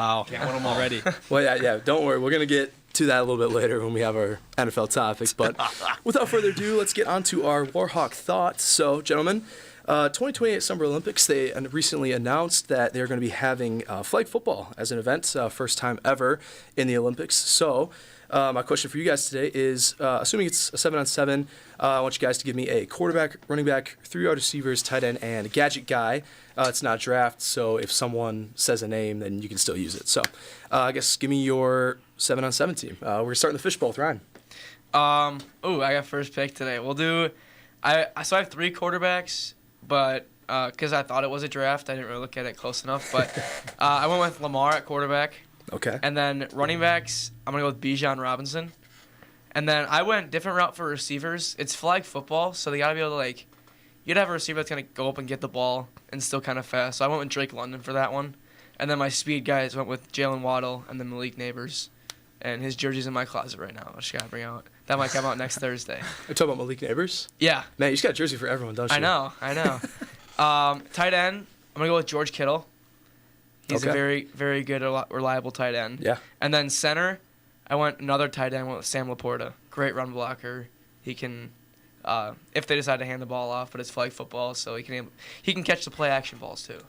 Wow. Can't win them all. Already. Well, yeah. Don't worry. We're going to get to that a little bit later when we have our NFL topics. But without further ado, let's get on to our Warhawk thoughts. So, gentlemen, 2028 Summer Olympics, they recently announced that they're going to be having flag football as an event, first time ever in the Olympics. So, my question for you guys today is, assuming it's a 7-on-7, I want you guys to give me a quarterback, running back, 3 wide receivers, tight end, and gadget guy. It's not a draft, so if someone says a name, then you can still use it. So, I guess give me your 7-on-7 team. We're starting the fishbowl with Ryan. I got first pick today. We'll do. I have 3 quarterbacks, but because I thought it was a draft, I didn't really look at it close enough. But I went with Lamar at quarterback. Okay. And then running backs, I'm gonna go with Bijan Robinson. And then I went different route for receivers. It's flag football, so they gotta be able to you gotta have a receiver that's gonna go up and get the ball and still kind of fast. So I went with Drake London for that one. And then my speed guys went with Jalen Waddle and then Malik Neighbors. And his jersey's in my closet right now. I just gotta bring out. That might come out next Thursday. You're talking about Malik Neighbors? Yeah. Man, you just got a jersey for everyone, don't you? I know. Tight end, I'm gonna go with George Kittle. He's a very, very good, reliable tight end. Yeah. And then center, I went another tight end with Sam Laporta. Great run blocker. He can, if they decide to hand the ball off, but it's flag football, so he can catch the play action balls too.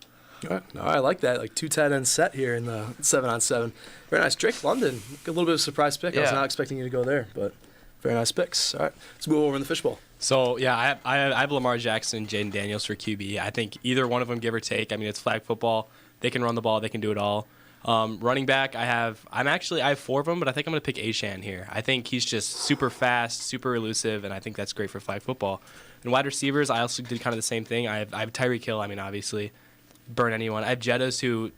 All right. No, I like that. 2 tight end set here in the 7-on-7. Very nice. Drake London, a little bit of a surprise pick. I was not expecting you to go there, but very nice picks. All right. Let's move over in the fishbowl. So, yeah, I have Lamar Jackson, Jaden Daniels for QB. I think either one of them, give or take. I mean, it's flag football. They can run the ball. They can do it all. Running back, I have 4 of them, but I think I'm going to pick Achane here. I think he's just super fast, super elusive, and I think that's great for flag football. And wide receivers, I also did kind of the same thing. I have Tyreek Hill, obviously, burn anyone. I have Jettas, who,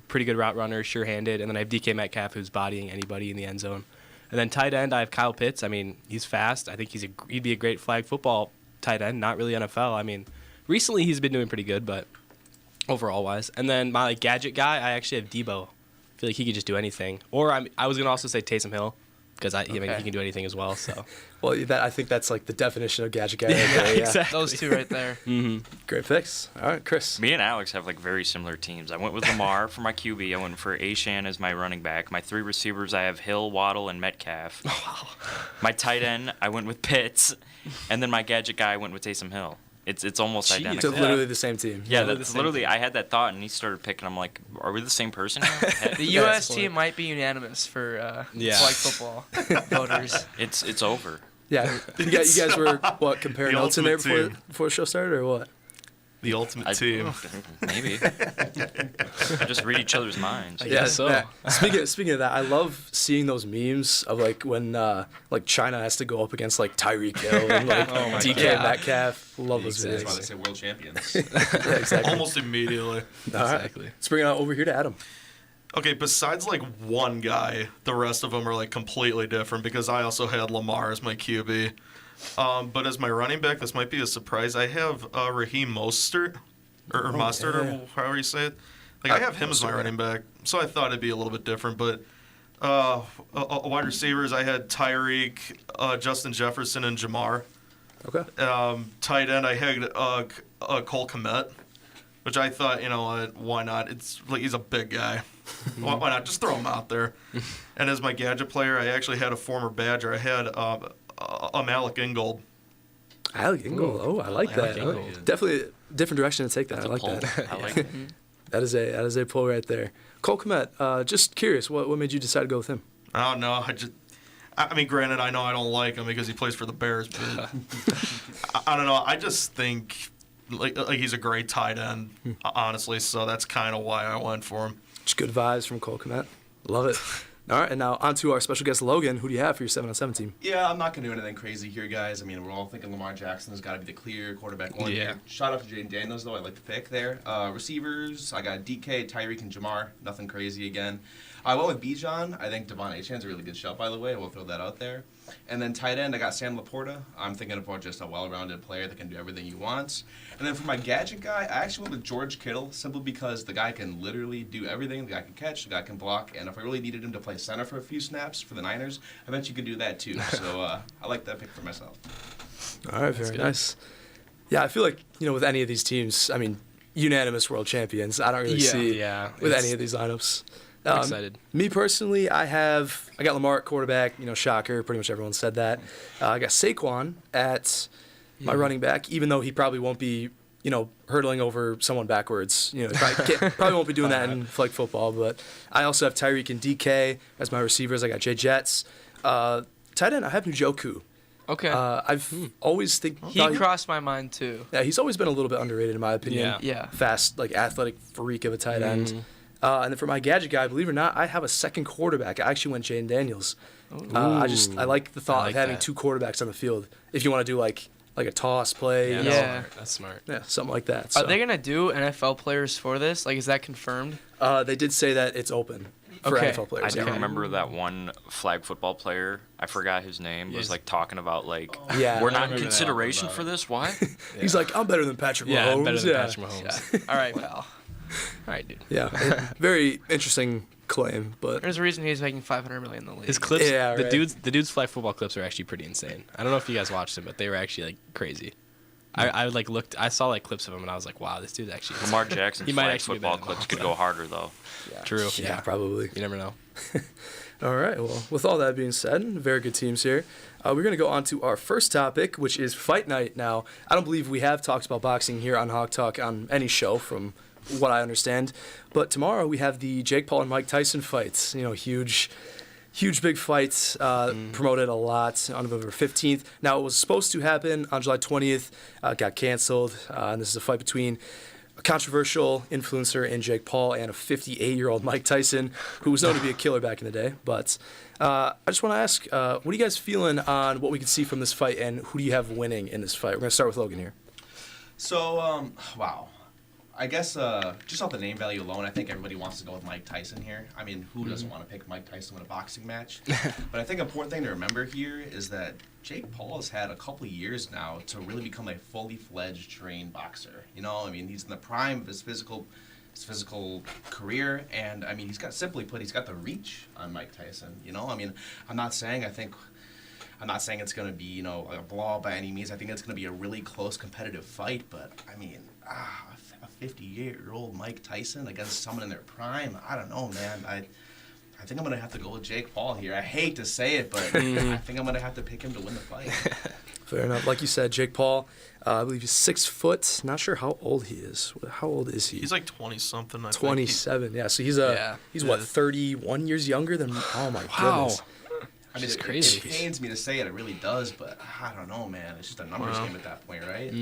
pretty good route runner, sure-handed, and then I have DK Metcalf, who's bodying anybody in the end zone. And then tight end, I have Kyle Pitts. He's fast. I think he'd be a great flag football tight end, not really NFL. Recently he's been doing pretty good, but overall-wise. And then my gadget guy, I actually have Debo. I feel like he could just do anything. Or I was going to also say Taysom Hill, because he can do anything as well. So. Well, I think that's the definition of gadget guy. Yeah, exactly. Those 2 right there. Mm-hmm. Great picks. All right, Chris. Me and Alex have very similar teams. I went with Lamar for my QB. I went for Achane as my running back. My 3 receivers, I have Hill, Waddle, and Metcalf. My tight end, I went with Pitts. And then my gadget guy, I went with Taysom Hill. It's almost identical. So literally the same team. Yeah, that's literally. I had that thought, and he started picking. I'm like, are we the same person? The U.S. team might be unanimous for flag football voters. It's over. Yeah, you guys were comparing The notes in there ultimate before the show started, or what? The ultimate team. Maybe. I just read each other's minds. I guess so. Speaking of that, I love seeing those memes of when China has to go up against Tyreek Hill and DK Metcalf. Love those That's why videos. they say world champions. Yeah, exactly. Almost immediately. All right. Exactly. Let's bring it over here to Adam. Okay, besides one guy, the rest of them are completely different because I also had Lamar as my QB. But as my running back, this might be a surprise. I have Raheem Mostert, or Mostert, or however you say it. I have him as my running back, so I thought it'd be a little bit different. But wide receivers, I had Tyreek, Justin Jefferson, and Jamar. Okay. Tight end, I had Cole Kmet, which I thought, why not? It's he's a big guy. Why not? Just throw him out there. And as my gadget player, I actually had a former Badger. I had Alec Ingold. Alec Ingold. Oh, I like that. Ingold. Definitely a different direction to take that. I like that. I like it. That is a pull right there. Cole Kmet, just curious, what made you decide to go with him? I don't know. Granted, I know I don't like him because he plays for the Bears, but I don't know. I just think he's a great tight end, honestly. So that's kind of why I went for him. Just good vibes from Cole Kmet. Love it. All right, and now on to our special guest, Logan. Who do you have for your 7-on-7 team? Yeah, I'm not going to do anything crazy here, guys. We're all thinking Lamar Jackson has got to be the clear quarterback one. Yeah. Shout out to Jaden Daniels, though. I like the pick there. Receivers, I got DK, Tyreek, and Jamar. Nothing crazy again. I went with Bijan. I think Devon Achane's a really good shout, by the way. We'll throw that out there. And then tight end, I got Sam Laporta. I'm thinking about just a well-rounded player that can do everything you want. And then for my gadget guy, I actually went with George Kittle, simply because the guy can literally do everything. The guy can catch, the guy can block, and if I really needed him to play center for a few snaps for the Niners, I bet you could do that too. So I like that pick for myself. All right, very nice. Yeah, I feel like, with any of these teams, unanimous world champions. I don't really see with any of these lineups. Excited. Me personally, I got Lamar at quarterback. Shocker. Pretty much everyone said that. I got Saquon at my running back, even though he probably won't be, hurdling over someone backwards. Probably won't be doing that in flag football. But I also have Tyreek and DK as my receivers. I got Jay Jets. Tight end, I have Njoku. Okay. I've always he crossed my mind too. Yeah, he's always been a little bit underrated in my opinion. Yeah. Yeah. Fast, athletic freak of a tight end. And then for my gadget guy, believe it or not, I have a second quarterback. I actually went Jaden Daniels. I like the thought like of having that. two quarterbacks on the field. If you want to do like a toss play, Yeah. That's smart. yeah, something like that. Are So, they gonna do NFL players for this? Like, is that confirmed? they did say that it's open for Okay. NFL I players. do yeah. remember that one flag football player. I forgot his name. Was Yes. talking about Yeah. we're I not in remember that. consideration for this. Why? He's like, I'm better than Patrick Mahomes. Yeah, I'm better than yeah. Patrick Mahomes. All right, pal. All right, dude. Yeah, very interesting claim, but There's a reason he's making $500 million in the league. His clips, Yeah, the right. dude's flag football clips are actually pretty insane. I don't know if you guys watched them, but they were actually crazy. I saw clips of him and I was like, wow, this dude's actually Lamar Jackson's He might flag actually be football better than clips Mahomes, could though. go harder though. true. yeah, probably. You never know. All right. Well, with all that being said, very good teams here. We're going to go on to our first topic, which is Fight Night. Now, I don't believe we have talked about boxing here on Hawk Talk on any show, from what I understand. But tomorrow we have the Jake Paul and Mike Tyson fights. Huge big fights, promoted a lot on November 15th. Now, it was supposed to happen on July 20th, got canceled, and this is a fight between a controversial influencer in Jake Paul and a 58-year-old Mike Tyson, who was known to be a killer back in the day. But I just want to ask, what are you guys feeling on what we can see from this fight, and who do you have winning in this fight? We're going to start with Logan here. So, wow. I guess just off the name value alone, I think everybody wants to go with Mike Tyson here. I mean, who doesn't want to pick Mike Tyson in a boxing match? But I think an important thing to remember here is that Jake Paul has had a couple of years now to really become a fully fledged trained boxer. He's in the prime of his physical career, and he's got the reach on Mike Tyson. I'm not saying it's going to be, a blowout by any means. I think it's going to be a really close competitive fight, but a 58-year-old Mike Tyson against someone in their prime, I don't know, man. I think I'm going to have to go with Jake Paul here. I hate to say it, but I think I'm going to have to pick him to win the fight. Fair enough. Like you said, Jake Paul, I believe he's 6 foot. Not sure how old he is. How old is he? He's like 20-something, I think. 27. Yeah, so he's what, 31 years younger than? Oh my goodness. It's It crazy. pains me to say it really does, but I don't know, man. It's just a numbers game at that point, right?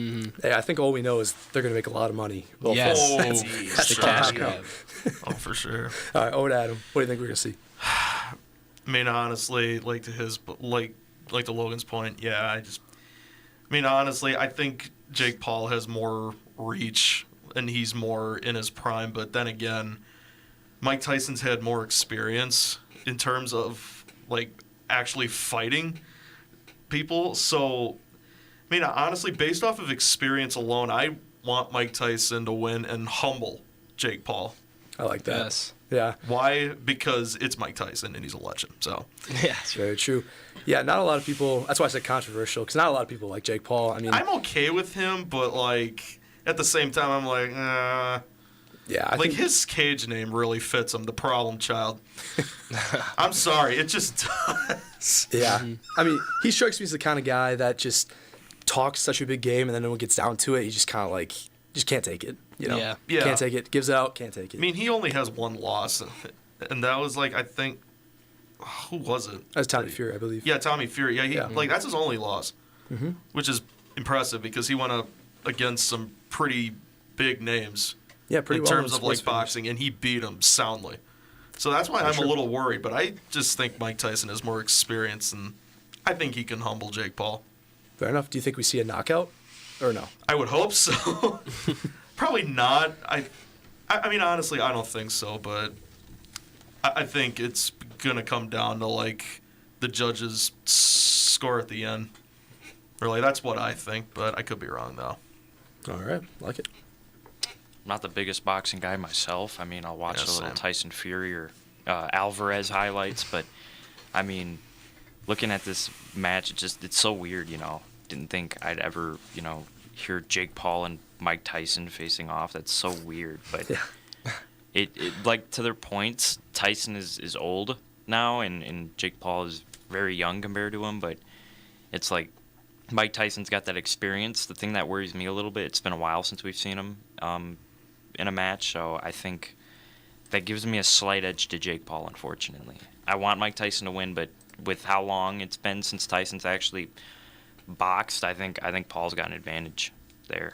Hey, I think all we know is they're going to make a lot of money. Both Yes. of them. Oh, Jeez. It's the cash Yeah. grab. oh, for sure. All right, over to Adam. What do you think we're going to see? Honestly, to Logan's point, yeah, honestly, I think Jake Paul has more reach and he's more in his prime, but then again, Mike Tyson's had more experience in terms of actually fighting people. So, honestly, based off of experience alone, I want Mike Tyson to win and humble Jake Paul. I like that. Yes. Yeah, Why? Because it's Mike Tyson and he's a legend. So, Yeah. it's very true. Yeah, not a lot of people. That's why I said controversial, because not a lot of people like Jake Paul. I'm okay with him, but at the same time, I'm like, yeah, I think his cage name really fits him, the problem child. I'm sorry, it just does. Yeah. He strikes me as the kind of guy that just talks such a big game, and then when it gets down to it, he just kind of just can't take it. Yeah. Yeah. Can't take it. Gives out. Can't take it. He only has one loss, and that was I think, who was it? That's Tommy Fury, I believe. Yeah, Tommy Fury. Yeah, Yeah. that's his only loss, which is impressive because he went up against some pretty big names. Yeah, pretty in well terms in of sports figures. boxing, and he beat him soundly. So that's why I'm a little worried, but I just think Mike Tyson has more experience, and I think he can humble Jake Paul. Fair enough. Do you think we see a knockout, or no? I would hope so. Probably not. I honestly, I don't think so, but I think it's gonna come down to the judges' score at the end. Really, that's what I think, but I could be wrong though. All right, like it. I'm not the biggest boxing guy myself. I'll watch Yeah, a little same. Tyson Fury or Alvarez highlights, but looking at this match, it's so weird. Didn't think I'd ever hear Jake Paul and Mike Tyson facing off. That's so weird, but. Yeah. like to their points, Tyson is old now, and Jake Paul is very young compared to him. But it's like Mike Tyson's got that experience. The thing that worries me a little bit, it's been a while since we've seen him in a match, so I think that gives me a slight edge to Jake Paul, unfortunately. I want Mike Tyson to win, but with how long it's been since Tyson's actually boxed, I think Paul's got an advantage there.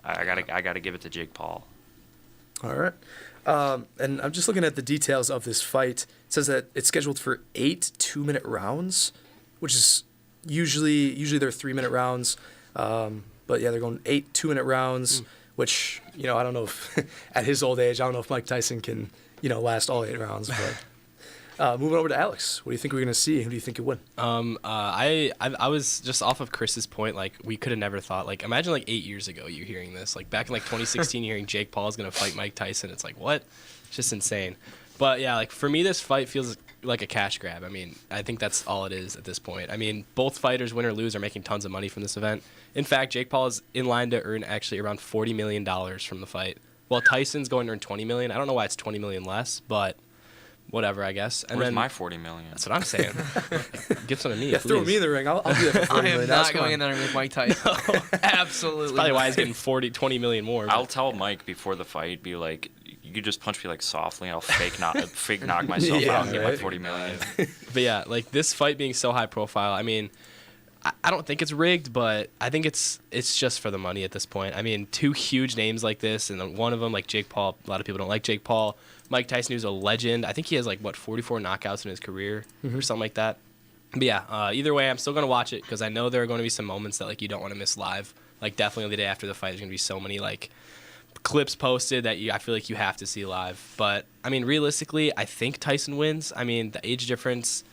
I gotta give it to Jake Paul. All right. And I'm just looking at the details of this fight. It says that it's scheduled for 8 2-minute rounds, which is usually they're 3-minute rounds. But yeah, they're going 8 2-minute rounds, which, I don't know if at his old age, I don't know if Mike Tyson can, last all 8 rounds. But moving over to Alex, what do you think we're going to see? Who do you think could win? I was just off of Chris's point. Like, we could have never thought. Like, imagine 8 years ago you hearing this. Like, back in 2016, hearing Jake Paul is going to fight Mike Tyson. It's like, what? It's just insane. But yeah, for me, this fight feels like a cash grab. I mean, I think that's all it is at this point. I mean, both fighters, win or lose, are making tons of money from this event. In fact, Jake Paul is in line to earn actually around $40 million from the fight, while Tyson's going to earn $20 million. I don't know why it's $20 million less, but whatever, I guess. And Where's then my $40 million? That's what I'm saying. Give some to me. Yeah, throw please. me in the ring. I'll do that for $40 I million. am That's not going in there with Mike Tyson. Absolutely. That's probably not. why he's getting $20 million more. I'll tell Mike before the fight, be like, you could just punch me softly, and I'll fake knock myself Yeah, out and get my right. $40 million. But yeah, this fight being so high profile, I mean, I don't think it's rigged, but I think it's just for the money at this point. I mean, 2 huge names like this, and then one of them, like Jake Paul, a lot of people don't like Jake Paul. Mike Tyson, who's a legend. I think he has 44 knockouts in his career or something like that. But yeah, either way, I'm still going to watch it because I know there are going to be some moments that you don't want to miss live. Definitely the day after the fight, there's going to be so many clips posted that I feel like you have to see live. But I mean, realistically, I think Tyson wins. I mean, the age difference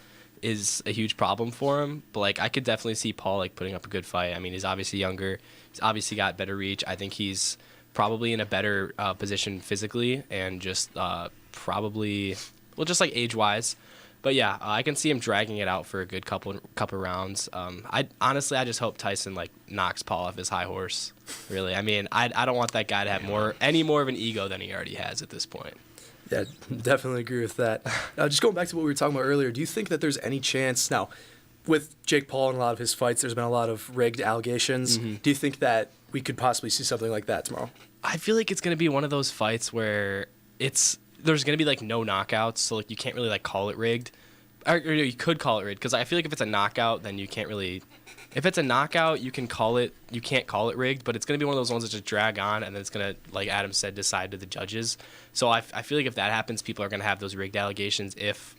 is a huge problem for him, but I could definitely see Paul putting up a good fight. I mean, he's obviously younger. He's obviously got better reach. I think he's probably in a better position physically and just probably just age-wise. But yeah, I can see him dragging it out for a good couple rounds. I just hope Tyson knocks Paul off his high horse. Really, I mean, I don't want that guy to have any more of an ego than he already has at this point. Yeah, definitely agree with that. Just going back to what we were talking about earlier, do you think that there's any chance now, with Jake Paul in a lot of his fights, there's been a lot of rigged allegations. Mm-hmm. Do you think that we could possibly see something like that tomorrow? I feel like it's going to be one of those fights where there's going to be no knockouts, so you can't really call it rigged. Or you could call it rigged, because I feel like if it's a knockout, then you can't really. If it's a knockout, you can't call it rigged, but it's going to be one of those ones that just drag on, and then it's going to, like Adam said, decide to the judges. So I feel like if that happens, people are going to have those rigged allegations if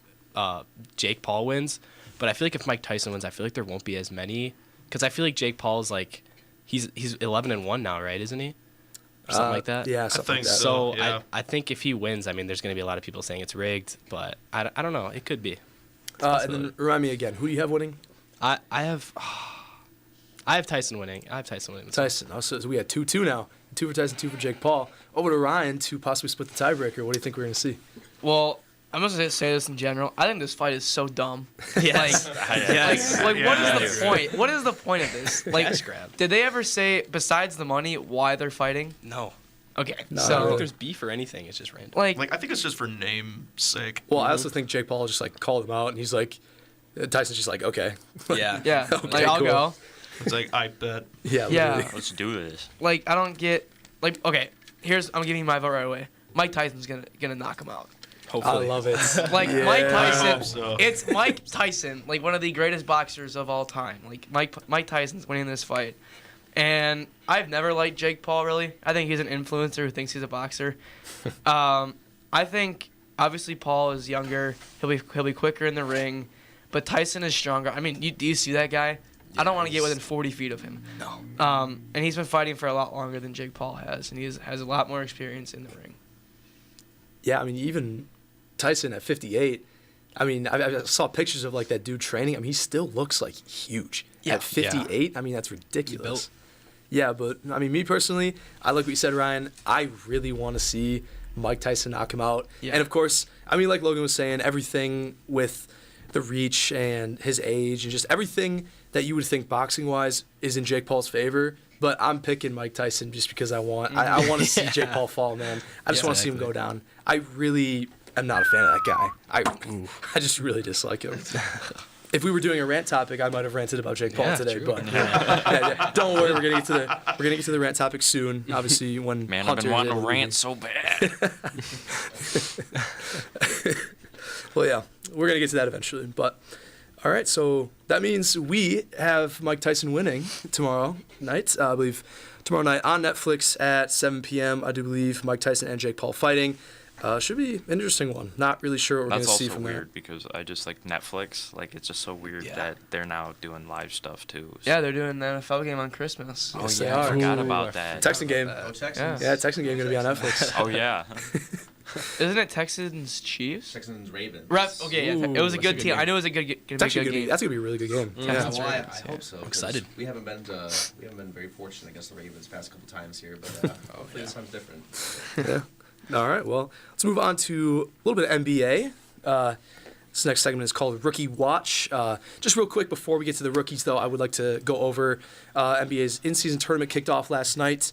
Jake Paul wins. But I feel like if Mike Tyson wins, I feel like there won't be as many, because I feel like Jake Paul's he's 11-1 now, right? Isn't he? Or something like that. Yeah, something think like that. so. So Yeah. I think if he wins, I mean, there's going to be a lot of people saying it's rigged, but I don't know. It could be. And then remind me again, who do you have winning? I have Tyson winning. Tyson. Oh, so we had 2-2 now. 2 for Tyson, 2 for Jake Paul. Over to Ryan to possibly split the tiebreaker. What do you think we're going to see? Well, I'm just gonna say this in general. I think this fight is so dumb. Yes. What is the point? What is the point of this? Cash grab. Did they ever say, besides the money, why they're fighting? No. Okay, No. I don't so think there's beef or anything. It's just random. I think it's just for name sake. Well, I also think Jake Paul just called him out, and he's Tyson's just okay. Yeah. yeah, Okay, I'll cool. go. It's I bet. Yeah. Yeah. literally. Let's do this. I don't get okay. I'm giving you my vote right away. Mike Tyson's gonna knock him out. I Hopefully. love it. Mike I Tyson. hope so. It's Mike Tyson, one of the greatest boxers of all time. Mike Tyson's winning this fight. And I've never liked Jake Paul, really. I think he's an influencer who thinks he's a boxer. I think, obviously, Paul is younger. He'll be quicker in the ring. But Tyson is stronger. I mean, do you see that guy? I don't want to get within 40 feet of him. No. And he's been fighting for a lot longer than Jake Paul has. And he has a lot more experience in the ring. Yeah, I mean, even Tyson at 58, I mean, I saw pictures of that dude training. I mean, he still looks huge. Yeah. At 58, I mean, that's ridiculous. built. Yeah, but I mean, me personally, I like what you said, Ryan. I really want to see Mike Tyson knock him out. Yeah. And of course, I mean, like Logan was saying, everything with the reach and his age and just everything that you would think boxing wise is in Jake Paul's favor. But I'm picking Mike Tyson just because I want to see Jake Paul fall, man. I just want to see him go down. I really am not a fan of that guy. I just really dislike him. If we were doing a rant topic, I might have ranted about Jake Paul today. True. But don't worry, we're gonna get to the rant topic soon. Obviously, when Man, Hunter I've been wanting did to it. rant so bad. Well, yeah, we're gonna get to that eventually. But all right, so that means we have Mike Tyson winning tomorrow night. I believe tomorrow night on Netflix at 7 p.m. I do believe Mike Tyson and Jake Paul fighting. Should be an interesting one. Not really sure what we're That's gonna see also from weird there. because I just like Netflix. Like it's just so weird Yeah. that they're now doing live stuff too. So. Yeah, they're doing the NFL game on Christmas. Yes, they I are. forgot Ooh. about that. Texan game. Oh, Texans. Yeah, Texan game gonna be on Netflix. Oh yeah. Isn't it Texans Chiefs? Texans Ravens. Okay, yeah, Ooh, it was a that's a good good team. game. I knew it was gonna be It's actually a good game. that's gonna be a really good game. Yeah, Yeah. well, I hope so. 'cause Excited. We haven't been very fortunate against the Ravens past couple times here, but hopefully this time's different. Yeah. All right. Well, let's move on to a little bit of NBA. This next segment is called Rookie Watch. Just real quick before we get to the rookies, though, I would like to go over NBA's in-season tournament kicked off last night.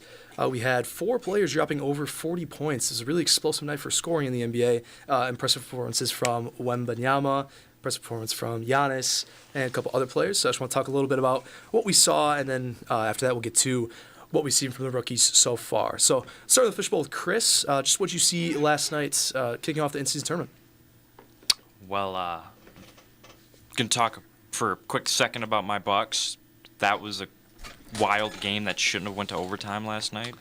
We had 4 players dropping over 40 points. It was a really explosive night for scoring in the NBA. Impressive performances from Wembanyama, impressive performance from Giannis, and a couple other players. So I just want to talk a little bit about what we saw, and then after that we'll get to what we've seen from the rookies so far. So starting with the fishbowl with Chris, just what you see last night kicking off the in-season tournament. Well, gonna talk for a quick second about my Bucks. That was a wild game that shouldn't have went to overtime last night,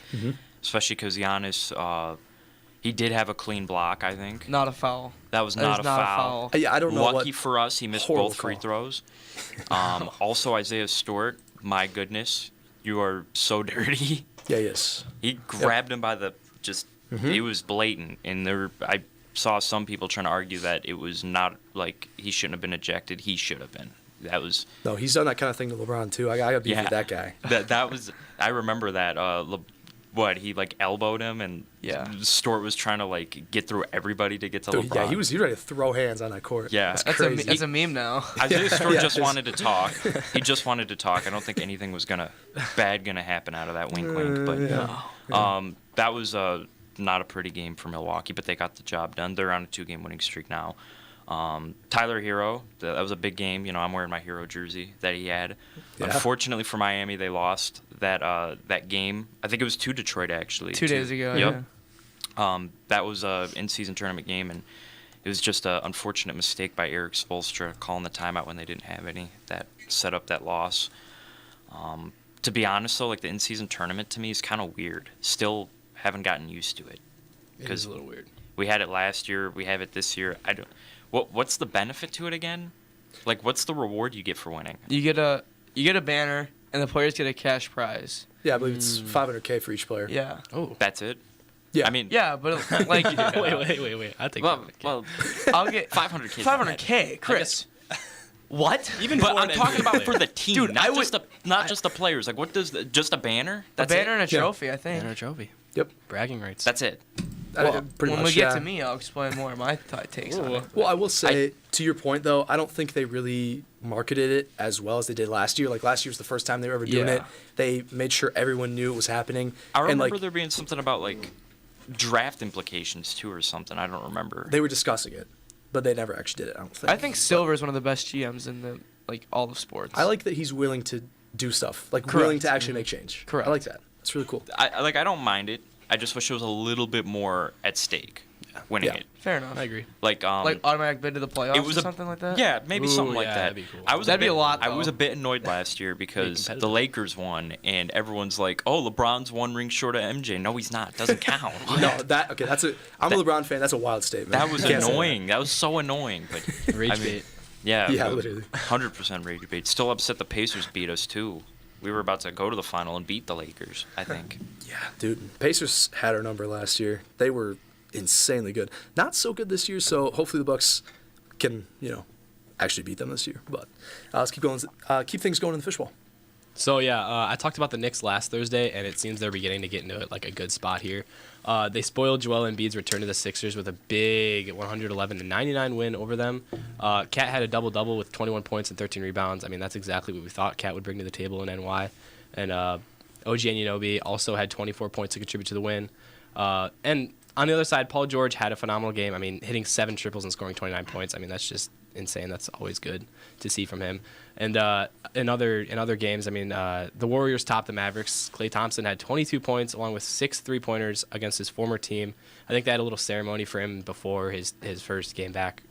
especially because Giannis, he did have a clean block. I think Not a foul. that was That not, is a, not foul. a Yeah, I don't know Lucky what. for us, he missed horrible both free foul. throws. Also, Isaiah Stewart, my goodness, you are so dirty. Yeah, yes. He grabbed him by the just. Mm-hmm. It was blatant, and I saw some people trying to argue that it was not like he shouldn't have been ejected. He should have been. That was No, he's done that kind of thing to LeBron too. I got beef with that guy. That was. I remember that. He like elbowed him, and Yeah. Stewart was trying to like get through everybody to get to Dude, LeBron. yeah, he was ready to throw hands on that court. Yeah. That's That's crazy. a meme now. Isaiah Stewart Yeah, just it is. wanted to talk. He just wanted to talk. I don't think anything was gonna happen out of that wink wink. But yeah. that was not a pretty game for Milwaukee, but they got the job done. They're on a 2-game winning streak now. Tyler Hero, that was a big game. You know, I'm wearing my Hero jersey that he had. Yeah. Unfortunately for Miami, they lost that game. I think it was to Detroit actually. 2 days ago. Yep. Yeah. That was a in-season tournament game, and it was just an unfortunate mistake by Eric Spoelstra calling the timeout when they didn't have any. That set up that loss. To be honest, though, like the in-season tournament to me is kind of weird. Still haven't gotten used to it. It is a little weird. We had it last year. We have it this year. What's the benefit to it again? Like, what's the reward you get for winning? You get a banner, and the players get a cash prize. Yeah, I believe it's $500K for each player. Yeah. Oh. That's it. Yeah. I mean, Yeah, but like, Wait. I think. well, I'll get 500K. 500K, Chris. What? Even But for I'm an talking NBA about for player. the team, Dude, not I would- just the players. Like, what does just a banner? A That's banner it? and a Yeah. trophy, I think. Banner trophy. Yep. Bragging rights. That's it. Well, Pretty when much, we get yeah. to me, I'll explain more of my takes on it. Well, I will say, to your point, though, I don't think they really marketed it as well as they did last year. Like, last year was the first time they were ever doing Yeah. it. They made sure everyone knew it was happening. I remember and, like, there being something about, like, draft implications, too, or something. I don't remember. they were discussing it, but they never actually did it, I don't think. I think Silver is one of the best GMs in the all of sports. I like that he's willing to do stuff, like Correct. willing to actually make change. Correct. I like that. It's really cool. I don't mind it. I just wish there was a little bit more at stake winning Yeah. it. Fair enough. I agree. Like, Like automatic bid to the playoffs it was or a- something like that. yeah, maybe Ooh, something like yeah, that. that'd be cool. That'd be a lot, I was though. a bit annoyed last year because competitive. the Lakers won, and everyone's like, "Oh, LeBron's 1 ring short of MJ." No, he's not. Doesn't count. No, I'm a LeBron fan. That's a wild statement. That was You can't say annoying. That was so annoying. But Rage I mean, bait. yeah, Yeah, literally. 100% rage bait. Still upset the Pacers beat us too. We were about to go to the final and beat the Lakers, I think. Yeah, dude. Pacers had our number last year. They were insanely good. Not so good this year, so hopefully the Bucks can, actually beat them this year. But let's keep going. Keep things going in the fishbowl. So yeah, I talked about the Knicks last Thursday, and it seems they're beginning to get into like a good spot here. They spoiled Joel Embiid's return to the Sixers with a big 111-99 win over them. Cat had a double-double with 21 points and 13 rebounds. I mean, that's exactly what we thought Cat would bring to the table in NY. And OG Anunoby also had 24 points to contribute to the win. And on the other side, Paul George had a phenomenal game. I mean, hitting 7 triples and scoring 29 points. I mean, that's just insane. That's always good to see from him. And in other games, I mean, the Warriors topped the Mavericks. Klay Thompson had 22 points along with 6 3-pointers against his former team. I think they had a little ceremony for him before his first game back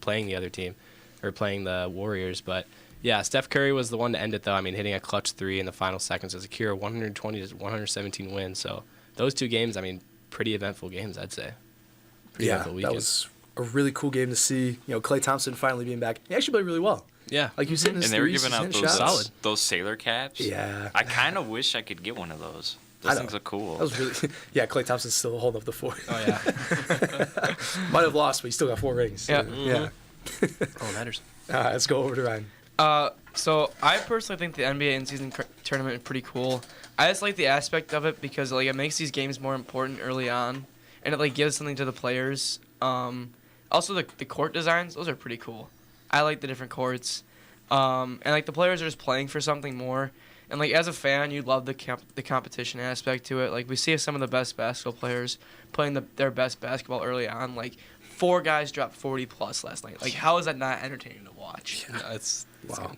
playing the other team, or playing the Warriors. But yeah, Steph Curry was the one to end it, though. I mean, hitting a clutch 3 in the final seconds to secure a 120-117 win. So those 2 games, I mean, pretty eventful games, I'd say. Pretty eventful weekend. That was a really cool game to see. You know, Klay Thompson finally being back. He actually played really well. Yeah. Like you said, in his And they were threes, giving he's out hitting shots. those sailor caps. Yeah. I kind of wish I could get one of those. I Those know. things are cool. That was really, yeah. Klay Thompson's still holding up the fort. Oh, yeah. Might have lost, but he still got 4 rings. Yeah. Yeah. Oh, it matters. All right, let's go over to Ryan. So I personally think the NBA in-season tournament is pretty cool. I just like the aspect of it because like it makes these games more important early on, and it like gives something to the players. Also the court designs, those are pretty cool. I like the different courts, and like the players are just playing for something more. And like as a fan, you love the competition aspect to it. Like we see some of the best basketball players playing their best basketball early on. Like 4 guys dropped 40 plus last night. Like how is that not entertaining to watch? No, it's Wow. good.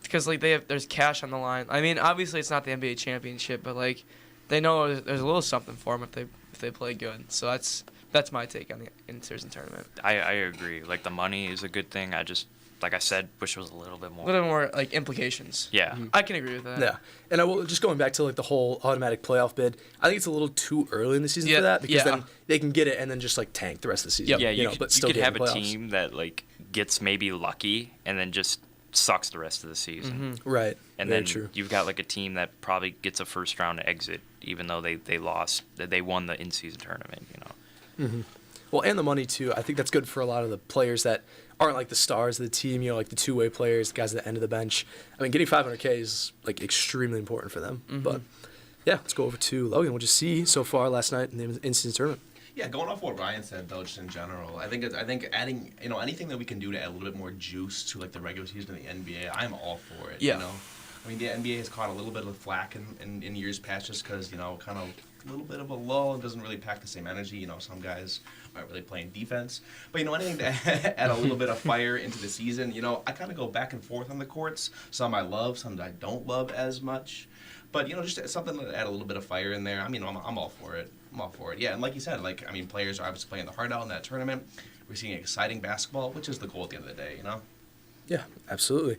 Because like there's cash on the line. I mean, obviously it's not the NBA championship, but like they know there's a little something for them if they play good. So that's my take on the in-season tournament. I agree. Like the money is a good thing. I just, like I said, wish it was a little bit A more. little more like implications. Yeah. I can agree with that. Yeah, and I will just going back to like the whole automatic playoff bid. I think it's a little too early in the season for that because then they can get it and then just like tank the rest of the season. Yeah, you know, could, but you still could get have in the a playoffs. team that like gets maybe lucky and then just sucks the rest of the season. Right. And Very then true. you've got like a team that probably gets a first round exit even though they lost, they won the in-season tournament, you know. Well, and the money too. I think that's good for a lot of the players that aren't like the stars of the team. You know, like the two-way players, the guys at the end of the bench. I mean, getting 500K is like extremely important for them. But yeah, let's go over to Logan. We'll just see so far last night in the in-season tournament. Yeah, going off what Ryan said though, just in general, I think adding anything that we can do to add a little bit more juice to like the regular season of the NBA, I'm all for it. Yeah. You know, I mean the NBA has caught a little bit of flack in years past just because kind of a little bit of a lull and doesn't really pack the same energy. You know, some guys aren't really playing defense, but anything to add a little bit of fire into the season. I kind of go back and forth on the courts. Some I love, some I don't love as much. But just something to add a little bit of fire in there. I mean, I'm all for it. I'm all for it. Yeah, and like you said, players are obviously playing the heart out in that tournament. We're seeing exciting basketball, which is the goal at the end of the day. Yeah, absolutely.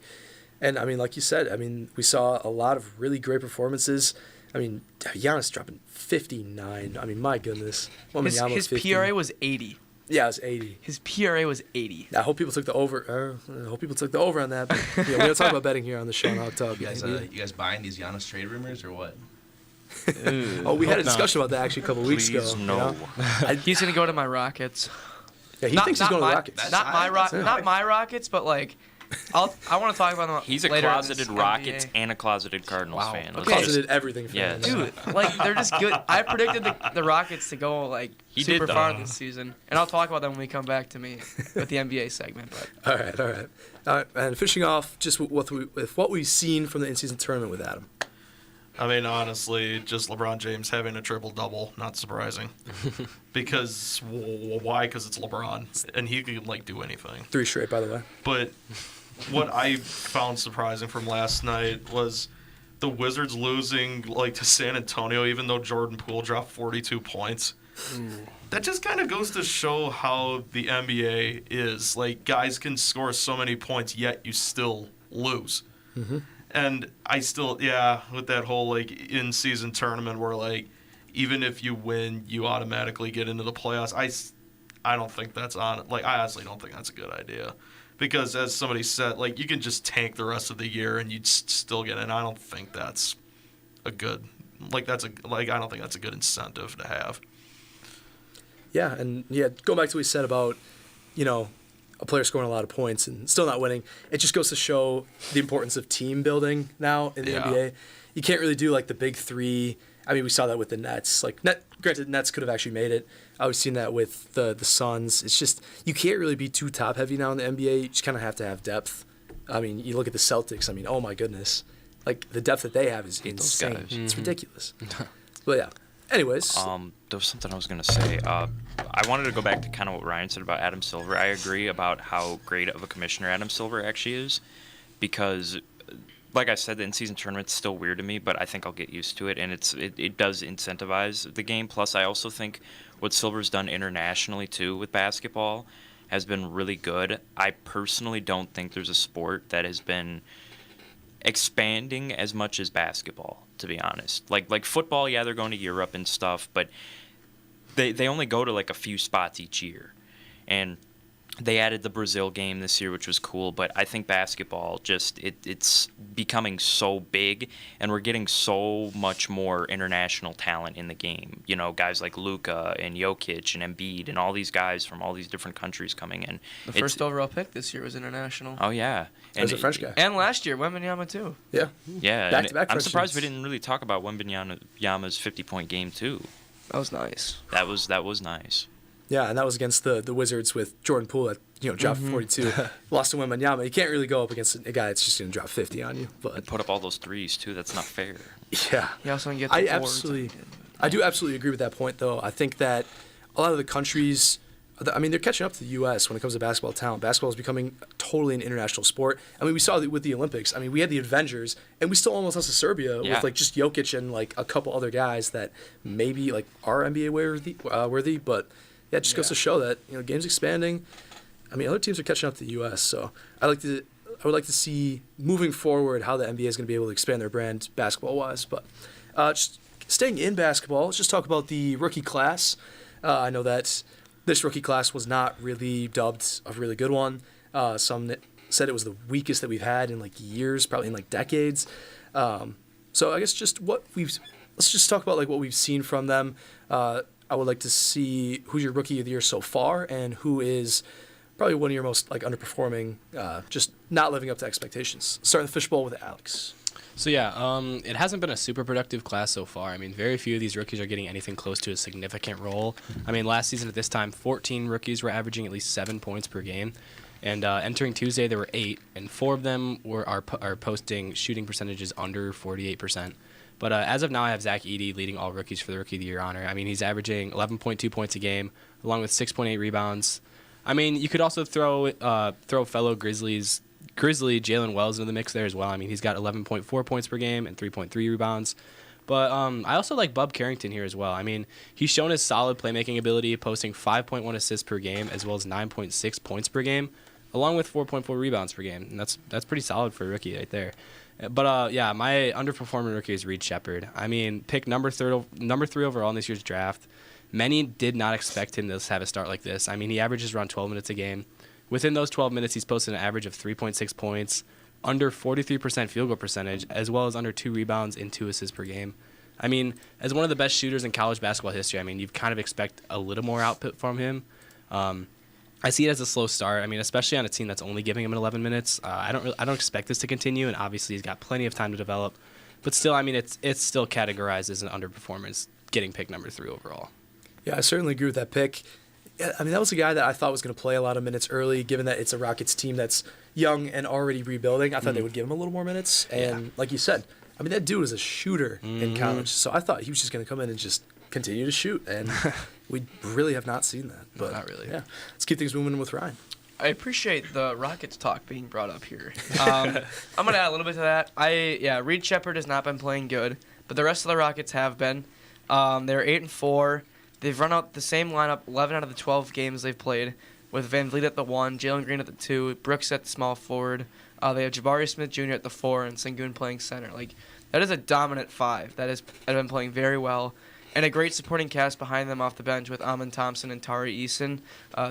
And I mean, like you said, we saw a lot of really great performances. I mean, Giannis dropping 59. I mean, my goodness. His PRA was 80. Yeah, it was 80. His PRA was 80. I hope people took the over. I hope people took the over on that. But, we don't talk about betting here on the show on Hot Tub. You guys buying these Giannis trade rumors or what? Oh, we had a Hope not. discussion about that actually a couple weeks ago. Please, you no. know? He's gonna go to my Rockets. Yeah, he thinks he's going to the Rockets. That's- Not my Rockets, but like, I want to talk about them. He's a later in closeted this Rockets NBA. and a closeted Cardinals fan. Let's Closeted just- everything for Yeah, him. Dude, like they're just good. I predicted the Rockets to go like He super did, far though. this season, and I'll talk about them when we come back to me with the NBA segment. But All right. And finishing off just with what we've seen from the in-season tournament with Adam. I mean, honestly, just LeBron James having a triple-double, not surprising. Because, why? Because it's LeBron, and he can, do anything. 3 straight, by the way. But what I found surprising from last night was the Wizards losing, to San Antonio, even though Jordan Poole dropped 42 points. That just kind of goes to show how the NBA is. Guys can score so many points, yet you still lose. And I still, with that whole, in-season tournament where, even if you win, you automatically get into the playoffs, I don't think that's on. I honestly don't think that's a good idea. Because, as somebody said, you can just tank the rest of the year and you'd still get in. I don't think that's a good, I don't think that's a good incentive to have. Yeah, and going back to what we said about, a player scoring a lot of points and still not winning, it just goes to show the importance of team building now in the NBA. You can't really do the big three I mean, we saw that with the Nets. Like, granted, Nets could have actually made it. We've seen that with the Suns. It's just you can't really be too top heavy now in the NBA. You just kind of have to have depth. I mean, you look at the Celtics. I mean, oh my goodness, like the depth that they have is insane. guys. It's ridiculous. But yeah. Anyways, There was something I was gonna say. I wanted to go back to kind of what Ryan said about Adam Silver. I agree about how great of a commissioner Adam Silver actually is, because, like I said, the in-season tournament's still weird to me, but I think I'll get used to it, and it does incentivize the game. Plus, I also think what Silver's done internationally too with basketball has been really good. I personally don't think there's a sport that has been expanding as much as basketball, to be honest. Like football, yeah, they're going to Europe and stuff, but they only go to like a few spots each year. And they added the Brazil game this year, which was cool, but I think basketball just it's becoming so big, and we're getting so much more international talent in the game. You know, guys like Luka and Jokic and Embiid and all these guys from all these different countries coming in. The first overall pick this year was international. Oh yeah, there's a French guy. And last year, Wembanyama too. Yeah. Yeah, Back and to back I'm French surprised we teams. didn't really talk about Wembanyama's 50-point game too. That was nice. That was nice. Yeah, and that was against the Wizards with Jordan Poole at dropped 42. Lost to Wembanyama. You can't really go up against a guy that's just going to drop 50 on you. But Put up all those threes too. That's not fair. yeah, He also didn't get the boards. I do absolutely agree with that point, though. I think that a lot of the countries, I mean, they're catching up to the U.S. when it comes to basketball talent. Basketball is becoming totally an international sport. I mean, we saw it with the Olympics. I mean, we had the Avengers, and we still almost lost to Serbia Yeah. with like just Jokic and like a couple other guys that maybe like are NBA worthy. But yeah, it just goes to show that games expanding. I mean, other teams are catching up to the U.S. So I would like to see moving forward how the NBA is going to be able to expand their brand basketball wise. But just staying in basketball, let's just talk about the rookie class. I know that this rookie class was not really dubbed a really good one. Some said it was the weakest that we've had in like years, probably in like decades. So I guess let's just talk about like what we've seen from them. I would like to see who's your rookie of the year so far and who is probably one of your most like underperforming, just not living up to expectations. Starting the fishbowl with Alex. So yeah, it hasn't been a super productive class so far. I mean, very few of these rookies are getting anything close to a significant role. I mean, last season at this time, 14 rookies were averaging at least 7 points per game. And entering Tuesday, there were 8, and 4 of them are posting shooting percentages under 48%. But as of now, I have Zach Edey leading all rookies for the Rookie of the Year honor. I mean, he's averaging 11.2 points a game, along with 6.8 rebounds. I mean, you could also throw fellow Grizzly Jalen Wells into the mix there as well. I mean, he's got 11.4 points per game and 3.3 rebounds. But I also like Bub Carrington here as well. I mean, he's shown his solid playmaking ability, posting 5.1 assists per game as well as 9.6 points per game, along with 4.4 rebounds per game. And that's pretty solid for a rookie right there. But yeah, my underperforming rookie is Reed Shepherd. I mean, picked number 3 overall in this year's draft. Many did not expect him to have a start like this. I mean, he averages around 12 minutes a game. Within those 12 minutes, he's posted an average of 3.6 points, under 43% field goal percentage, as well as under 2 rebounds and 2 assists per game. I mean, as one of the best shooters in college basketball history, I mean, you kind of expect a little more output from him. I see it as a slow start. I mean, especially on a team that's only giving him 11 minutes. I don't expect this to continue, and obviously he's got plenty of time to develop. But still, I mean, it's still categorized as an underperformance, getting picked number 3 overall. Yeah, I certainly agree with that pick. Yeah, I mean, that was a guy that I thought was going to play a lot of minutes early, given that it's a Rockets team that's young and already rebuilding. I thought they would give him a little more minutes. And like you said, I mean, that dude was a shooter in college. So I thought he was just going to come in and just continue to shoot. And we really have not seen that. But not really. Yeah, let's keep things moving with Ryan. I appreciate the Rockets talk being brought up here. I'm going to add a little bit to that. Reed Shepherd has not been playing good, but the rest of the Rockets have been. They're 8-4. They've run out the same lineup 11 out of the 12 games they've played, with Van Vliet at the 1, Jalen Green at the 2, Brooks at the small forward. They have Jabari Smith Jr. at the 4, and Sengun playing center. Like, that is a dominant 5 that has been playing very well, and a great supporting cast behind them off the bench with Amin Thompson and Tari Eason,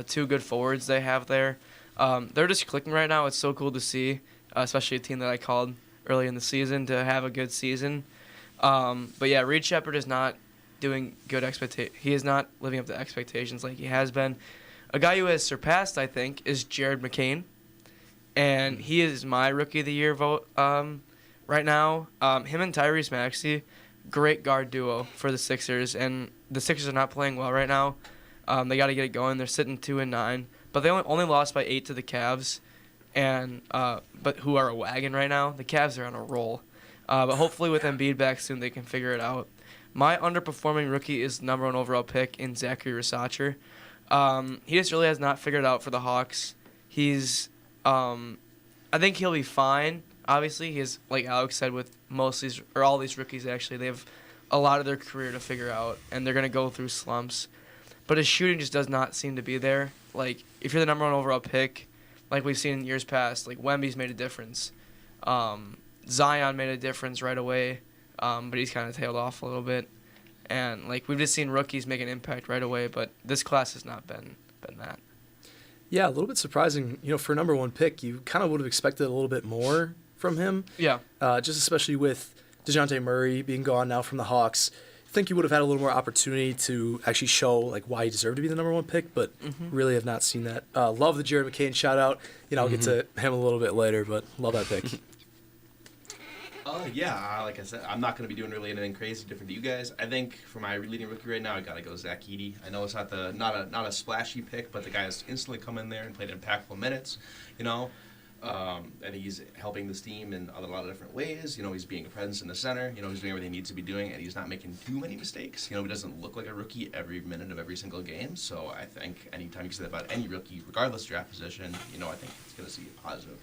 2 good forwards they have there. They're just clicking right now. It's so cool to see, especially a team that I called early in the season to have a good season. But yeah, Reed Shepherd is not doing good he is not living up to expectations like he has been. A guy who has surpassed, I think, is Jared McCain, and he is my Rookie of the Year vote right now. Him and Tyrese Maxey great guard duo for the Sixers, and the Sixers are not playing well right now. They got to get it going. They're sitting 2-9, but they only lost by 8 to the Cavs, and but who are a wagon right now. The Cavs are on a roll, but hopefully with Embiid back soon, they can figure it out. My underperforming rookie is number 1 overall pick in Zachary Rasacher. He just really has not figured it out for the Hawks. He's, I think he'll be fine. Obviously, he's like Alex said with all these rookies. Actually, they have a lot of their career to figure out, and they're gonna go through slumps. But his shooting just does not seem to be there. Like if you're the number 1 overall pick, like we've seen in years past, like Wemby's made a difference. Zion made a difference right away, but he's kind of tailed off a little bit. And like we've just seen rookies make an impact right away, but this class has not been that. Yeah, a little bit surprising. For a number 1 pick, you kind of would have expected a little bit more from him. Yeah. Just especially with DeJounte Murray being gone now from the Hawks. I think you would have had a little more opportunity to actually show like why he deserved to be the number 1 pick, but really have not seen that. Love the Jared McCain shout out. I'll get to him a little bit later, but love that pick. Yeah, like I said, I'm not going to be doing really anything crazy different to you guys. I think for my leading rookie right now, I got to go Zach Edey. I know it's not a splashy pick, but the guy has instantly come in there and played impactful minutes, and he's helping this team in a lot of different ways. He's being a presence in the center. He's doing everything he needs to be doing, and he's not making too many mistakes. He doesn't look like a rookie every minute of every single game. So I think anytime you can say that about any rookie, regardless of draft position, I think it's going to see a positive.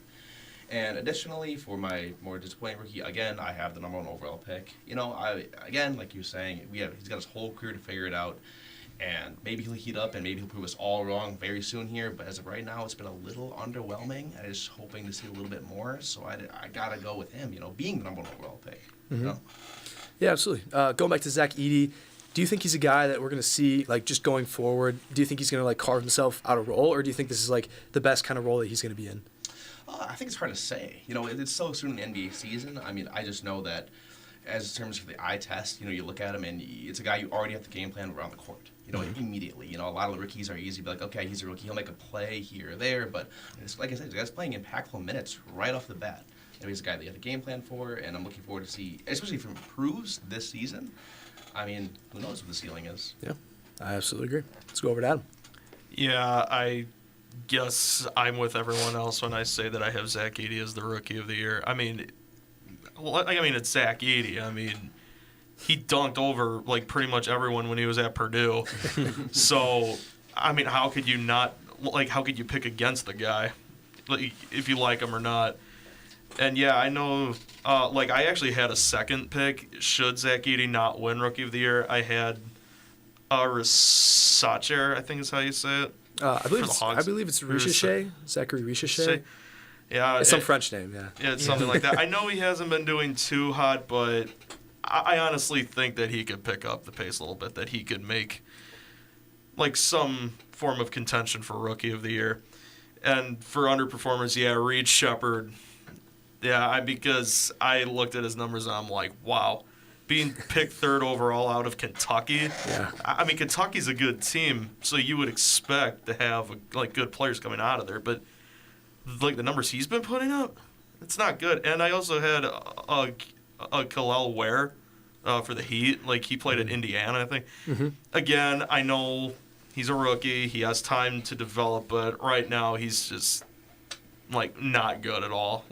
And additionally, for my more disappointing rookie, again, I have the number 1 overall pick. Like you were saying, he's got his whole career to figure it out. And maybe he'll heat up and maybe he'll prove us all wrong very soon here. But as of right now, it's been a little underwhelming. I'm just hoping to see a little bit more. So I got to go with him, being the number 1 overall pick. Yeah, absolutely. Going back to Zach Edey, do you think he's a guy that we're going to see, like, just going forward? Do you think he's going to, like, carve himself out a role? Or do you think this is, like, the best kind of role that he's going to be in? I think it's hard to say. It's so soon in the NBA season. I mean, I just know that as in terms of the eye test, you look at him and it's a guy you already have the game plan around the court, immediately. A lot of the rookies are easy to be like, okay, he's a rookie, he'll make a play here or there, but it's, like I said, the guy's playing impactful minutes right off the bat. He's a guy that you have the game plan for, and I'm looking forward to see, especially if he improves this season. I mean, who knows what the ceiling is. Yeah, I absolutely agree. Let's go over to Adam. Yeah, I guess I'm with everyone else when I say that I have Zach Edey as the rookie of the year. I mean, it's Zach Edey. I mean, he dunked over like pretty much everyone when he was at Purdue. So, I mean, how could you pick against the guy, like, if you like him or not? And yeah, I know. I actually had a second pick. Should Zach Edey not win Rookie of the Year, I had Rasacher, I think is how you say it. I believe it's Richeche, Zachary Richeche. Yeah, it's some French name. Yeah, it's something like that. I know he hasn't been doing too hot, but I honestly think that he could pick up the pace a little bit. That he could make like some form of contention for Rookie of the Year. And for underperformers, yeah, Reed Shepherd. Yeah, because I looked at his numbers and I'm like, wow. Being picked 3rd overall out of Kentucky. Yeah. I mean, Kentucky's a good team, so you would expect to have good players coming out of there. But the numbers he's been putting up, it's not good. And I also had a Kel'el Ware for the Heat. He played at Indiana, I think. Mm-hmm. Again, I know he's a rookie. He has time to develop, but right now he's just not good at all.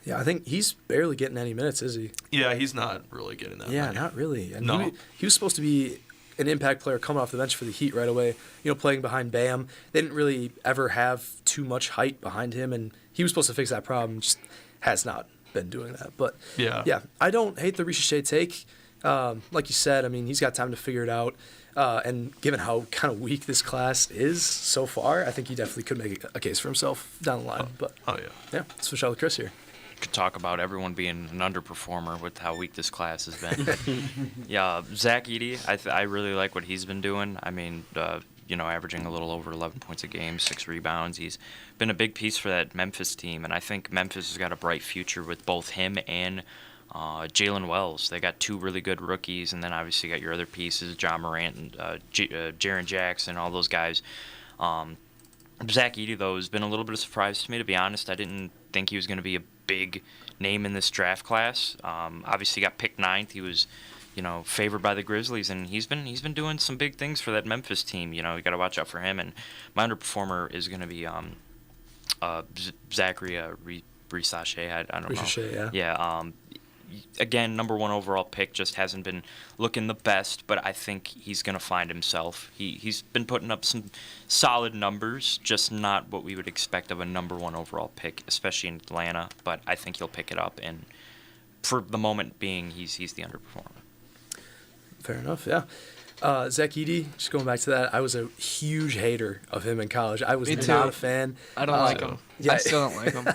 Yeah, I think he's barely getting any minutes, is he? Yeah, he's not really getting that Yeah, many. not really. And No. he was supposed to be an impact player coming off the bench for the Heat right away, playing behind Bam. They didn't really ever have too much height behind him, and he was supposed to fix that problem, just has not been doing that. But, yeah, I don't hate the Richeche take. Like you said, I mean, he's got time to figure it out. And given how kind of weak this class is so far, I think he definitely could make a case for himself down the line. But yeah, let's switch out with Chris here. Could talk about everyone being an underperformer with how weak this class has been. Yeah, Zach Edey, I really like what he's been doing. I mean, averaging a little over 11 points a game, 6 rebounds. He's been a big piece for that Memphis team, and I think Memphis has got a bright future with both him and Jalen Wells. They got 2 really good rookies, and then obviously you got your other pieces, John Morant and Jaren Jackson, all those guys. Zach Edey, though, has been a little bit of a surprise to me, to be honest. I didn't think he was going to be a big name in this draft class. Obviously got picked 9th. He was favored by the Grizzlies, and he's been doing some big things for that Memphis team. You got to watch out for him. And my underperformer is going to be Zachary Risache. I don't know. Risache, yeah. Yeah. Again, number 1 overall pick, just hasn't been looking the best, but I think he's going to find himself. He's been putting up some solid numbers, just not what we would expect of a number 1 overall pick, especially in Atlanta. But I think he'll pick it up, and for the moment being, he's the underperformer. Fair enough, yeah. Zach Edey, just going back to that, I was a huge hater of him in college. I was Me not too. a fan. I don't like him. yeah. I still don't like him.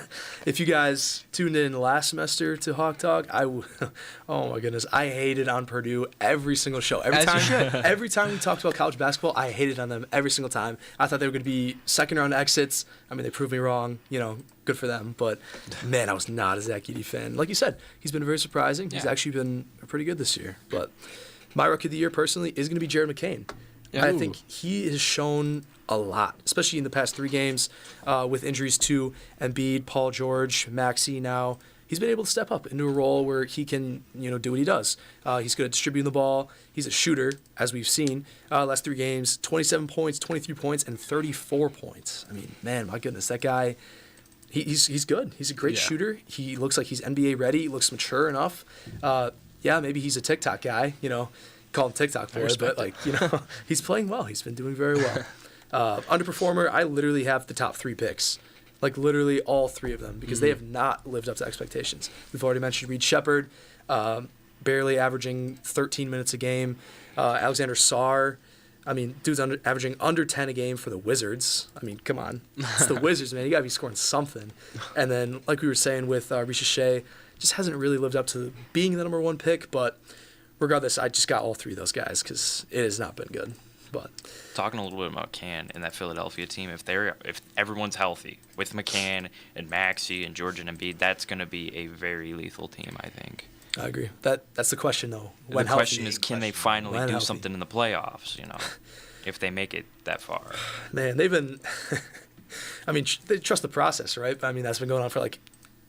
If you guys tuned in last semester to Hawk Talk, oh my goodness, I hated on Purdue every single show. As you should. Every time we talked about college basketball, I hated on them every single time. I thought they were going to be second round exits. I mean, they proved me wrong. Good for them. But man, I was not a Zach Edey fan. Like you said, he's been very surprising. He's actually been pretty good this year. But my rookie of the year, personally, is going to be Jared McCain. Yeah. I think he has shown a lot, especially in the past 3 games with injuries to Embiid, Paul George, Maxey now. He's been able to step up into a role where he can, do what he does. He's good at distributing the ball. He's a shooter, as we've seen. Last 3 games, 27 points, 23 points, and 34 points. I mean, man, my goodness, that guy, he's good. He's a great shooter. He looks like he's NBA ready. He looks mature enough. Yeah, maybe he's a TikTok guy, call him TikTok boy, but he's playing well. He's been doing very well. Underperformer, I literally have the top 3 picks, like literally all 3 of them, because they have not lived up to expectations. We've already mentioned Reed Shepherd, barely averaging 13 minutes a game. Alexander Sarr, I mean, dude's averaging under 10 a game for the Wizards. I mean, come on. It's the Wizards, man. You got to be scoring something. And then, like we were saying with Risache, just hasn't really lived up to being the number 1 pick. But regardless, I just got all 3 of those guys because it has not been good. But talking a little bit about McCann and that Philadelphia team, if everyone's healthy with McCann and Maxey and George and Embiid, that's going to be a very lethal team, I think. I agree. That's the question, though. The question is, can they finally do something in the playoffs? If they make it that far. Man, they've been. I mean, they trust the process, right? I mean, that's been going on for like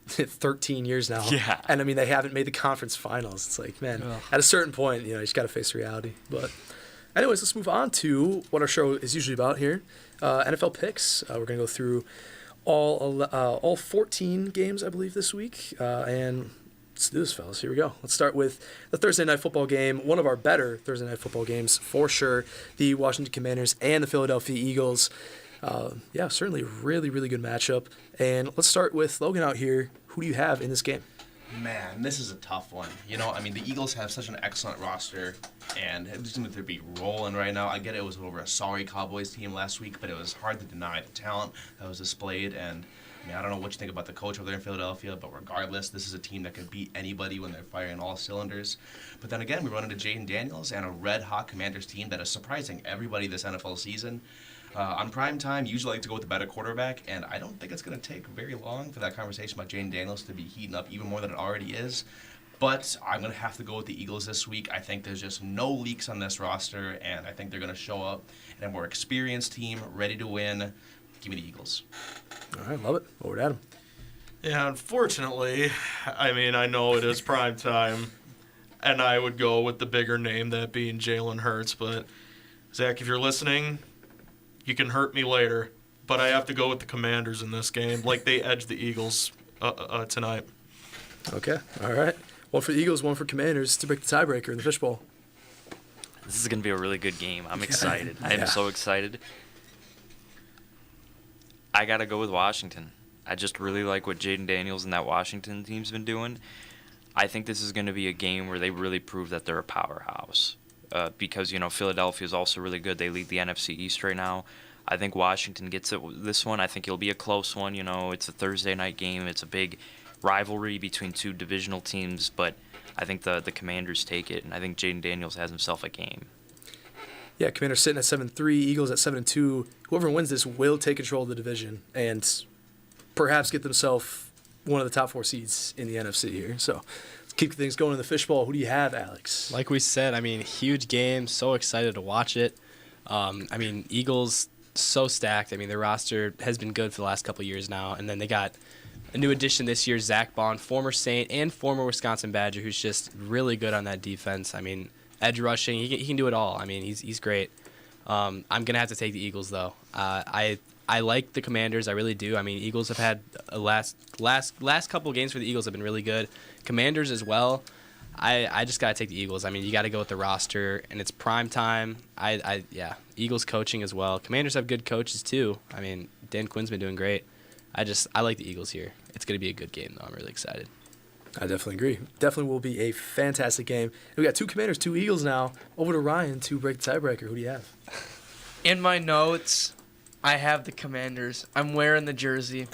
13 years now. Yeah. And I mean, they haven't made the conference finals. It's like, man, at a certain point, you just got to face reality. But anyways, let's move on to what our show is usually about here. NFL picks. We're going to go through all 14 games, I believe, this week. And let's do this, fellas. Here we go. Let's start with the Thursday Night Football game. One of our better Thursday Night Football games, for sure. The Washington Commanders and the Philadelphia Eagles. Certainly a really, really good matchup. And let's start with Logan out here. Who do you have in this game? Man, this is a tough one. The Eagles have such an excellent roster, and it seems like they'd be rolling right now. I get it was over a sorry Cowboys team last week, but it was hard to deny the talent that was displayed. And I don't know what you think about the coach over there in Philadelphia, but regardless, this is a team that can beat anybody when they're firing all cylinders. But then again, we run into Jaden Daniels and a red-hot Commanders team that is surprising everybody this NFL season. On prime time, usually I like to go with the better quarterback, and I don't think it's going to take very long for that conversation about Jaden Daniels to be heating up even more than it already is. But I'm going to have to go with the Eagles this week. I think there's just no leaks on this roster, and I think they're going to show up in a more experienced team, ready to win. Give me the Eagles. All right, love it. Over to Adam. Yeah, unfortunately, I know it is prime time, and I would go with the bigger name, that being Jalen Hurts. But, Zach, if you're listening, you can hurt me later, but I have to go with the Commanders in this game. Like, they edged the Eagles tonight. Okay, all right. One for the Eagles, one for Commanders to break the tiebreaker in the fishbowl. This is going to be a really good game. I'm excited. I am so excited. I got to go with Washington. I just really like what Jaden Daniels and that Washington team's been doing. I think this is going to be a game where they really prove that they're a powerhouse. Because, Philadelphia is also really good. They lead the NFC East right now. I think Washington gets this one. I think it'll be a close one. It's a Thursday night game. It's a big rivalry between 2 divisional teams. But I think the Commanders take it, and I think Jaden Daniels has himself a game. Yeah, Commanders sitting at 7-3, Eagles at 7-2. Whoever wins this will take control of the division and perhaps get themselves one of the top 4 seeds in the NFC here. So let's keep things going in the fishbowl. Who do you have, Alex? Like we said, huge game. So excited to watch it. Eagles so stacked. Their roster has been good for the last couple of years now, and then they got a new addition this year, Zach Bond, former Saint and former Wisconsin Badger, who's just really good on that defense. I mean, edge rushing, he can do it all. I mean, he's great. I'm gonna have to take the Eagles though. I like the Commanders, I really do. I mean, Eagles have had a last couple of games for the Eagles have been really good. Commanders as well. I just gotta take the Eagles. I mean, you gotta go with the roster, and it's prime time. Yeah, Eagles coaching as well. Commanders have good coaches too. I mean, Dan Quinn's been doing great. I like the Eagles here. It's gonna be a good game though. I'm really excited. I definitely agree. Definitely will be a fantastic game. We got 2 Commanders, 2 Eagles now. Over to Ryan to break the tiebreaker. Who do you have? In my notes, I have the Commanders. I'm wearing the jersey,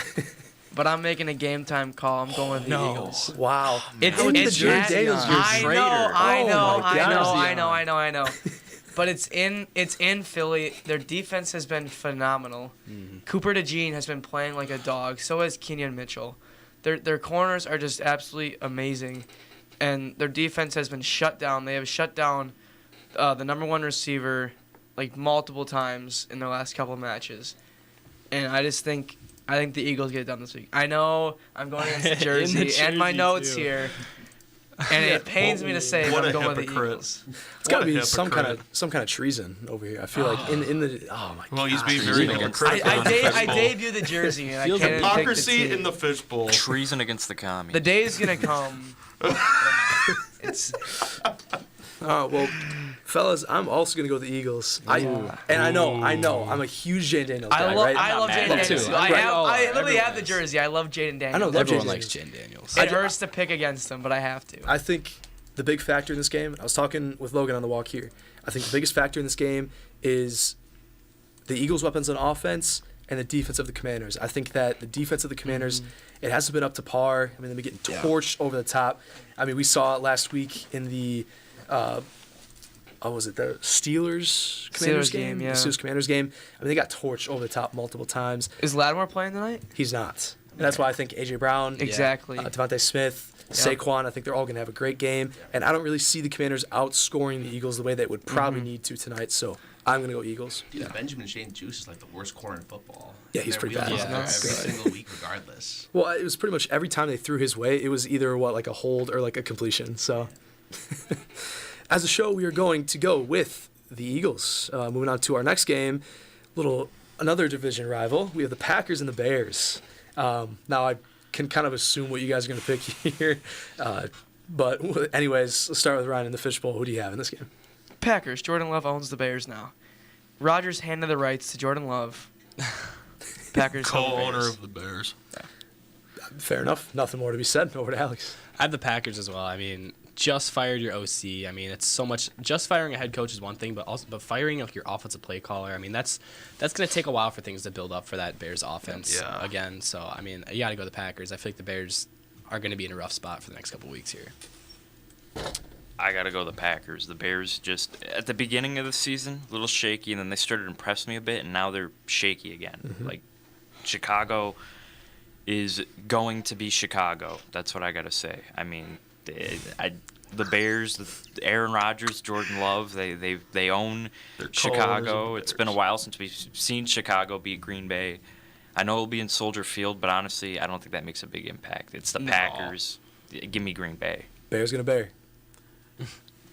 but I'm making a game time call. I'm going with the Eagles. Wow. It's How would it's the at- Daniels I jersey? know. But it's in Philly. Their defense has been phenomenal. Cooper DeJean has been playing like a dog. So has Kenyon Mitchell. Their corners are just absolutely amazing, and their defense has been shut down. They have shut down the number 1 receiver like multiple times in their last couple of matches, and I think the Eagles get it done this week. I know I'm going against the jersey and my jersey, notes too. here, and it pains me to say What I'm a going with the hypocrite. Eagles. It's got to What a be some kind hypocrite. of treason over here. I feel like in the oh my Well, he's gosh. being very Treason. hypocritical. I in the fishbowl. debuted the jersey and I Feels can't pick the Hypocrisy team. in the fishbowl. Treason against the commies. The day is gonna come. It's Well, fellas, I'm also gonna go with the Eagles. I know, I'm a huge Jane Daniels guy, right? I love mad Jaden at Daniels. him. I literally Everyone have the is. jersey. I love Jaden Daniels. I know, love Everyone Jaden likes Daniels. Jane Daniels. It hurts to pick against him, but I have to. I think the big factor in this game, I was talking with Logan on the walk here. I think the biggest factor in this game is the Eagles' weapons on offense and the defense of the Commanders. I think that the defense of the Commanders, it hasn't been up to par. I mean, they've been getting torched over the top. I mean, we saw it last week in the, was it the Steelers Commanders Steelers game? game, yeah. The Steelers Commanders game. I mean, they got torched over the top multiple times. Is Lattimore playing tonight? He's not. And that's why I think A.J. Brown, Exactly. Devontae Smith, Saquon, I think they're all going to have a great game. And I don't really see the Commanders outscoring the Eagles the way they would probably need to tonight. So I'm going to go Eagles. Dude, Benjamin Shane Juice is like the worst corner in football. Yeah, he's They're pretty really bad. good Yeah, every single week, regardless. Well, it was pretty much every time they threw his way, it was either like a hold or like a completion. So as a show, we are going to go with the Eagles. Moving on to our next game, another division rival. We have the Packers and the Bears. Now I can kind of assume what you guys are going to pick here. But anyways, let's start with Ryan in the fishbowl. Who do you have in this game? Packers. Jordan Love owns the Bears now. Rodgers handed the rights to Jordan Love. Packers own the Co-owner Bears. of the Bears. Fair enough. Nothing more to be said. Over to Alex. I have the Packers as well. I mean, just fired your OC. I mean, it's so much. Just firing a head coach is one thing, but firing like your offensive play caller. I mean, that's going to take a while for things to build up for that Bears offense again. So I mean, you got to go the Packers. I feel like the Bears are going to be in a rough spot for the next couple weeks here. I gotta go the Packers. The Bears just at the beginning of the season, a little shaky, and then they started to impress me a bit, and now they're shaky again. Like Chicago is going to be Chicago. That's what I gotta say. I mean, the Bears, Aaron Rodgers, Jordan Love, they own They're Chicago. co-owners of It's the been a Bears. while since we've seen Chicago beat Green Bay. I know it'll be in Soldier Field, but honestly, I don't think that makes a big impact. It's the No. Packers. Give me Green Bay. Bears going to bear.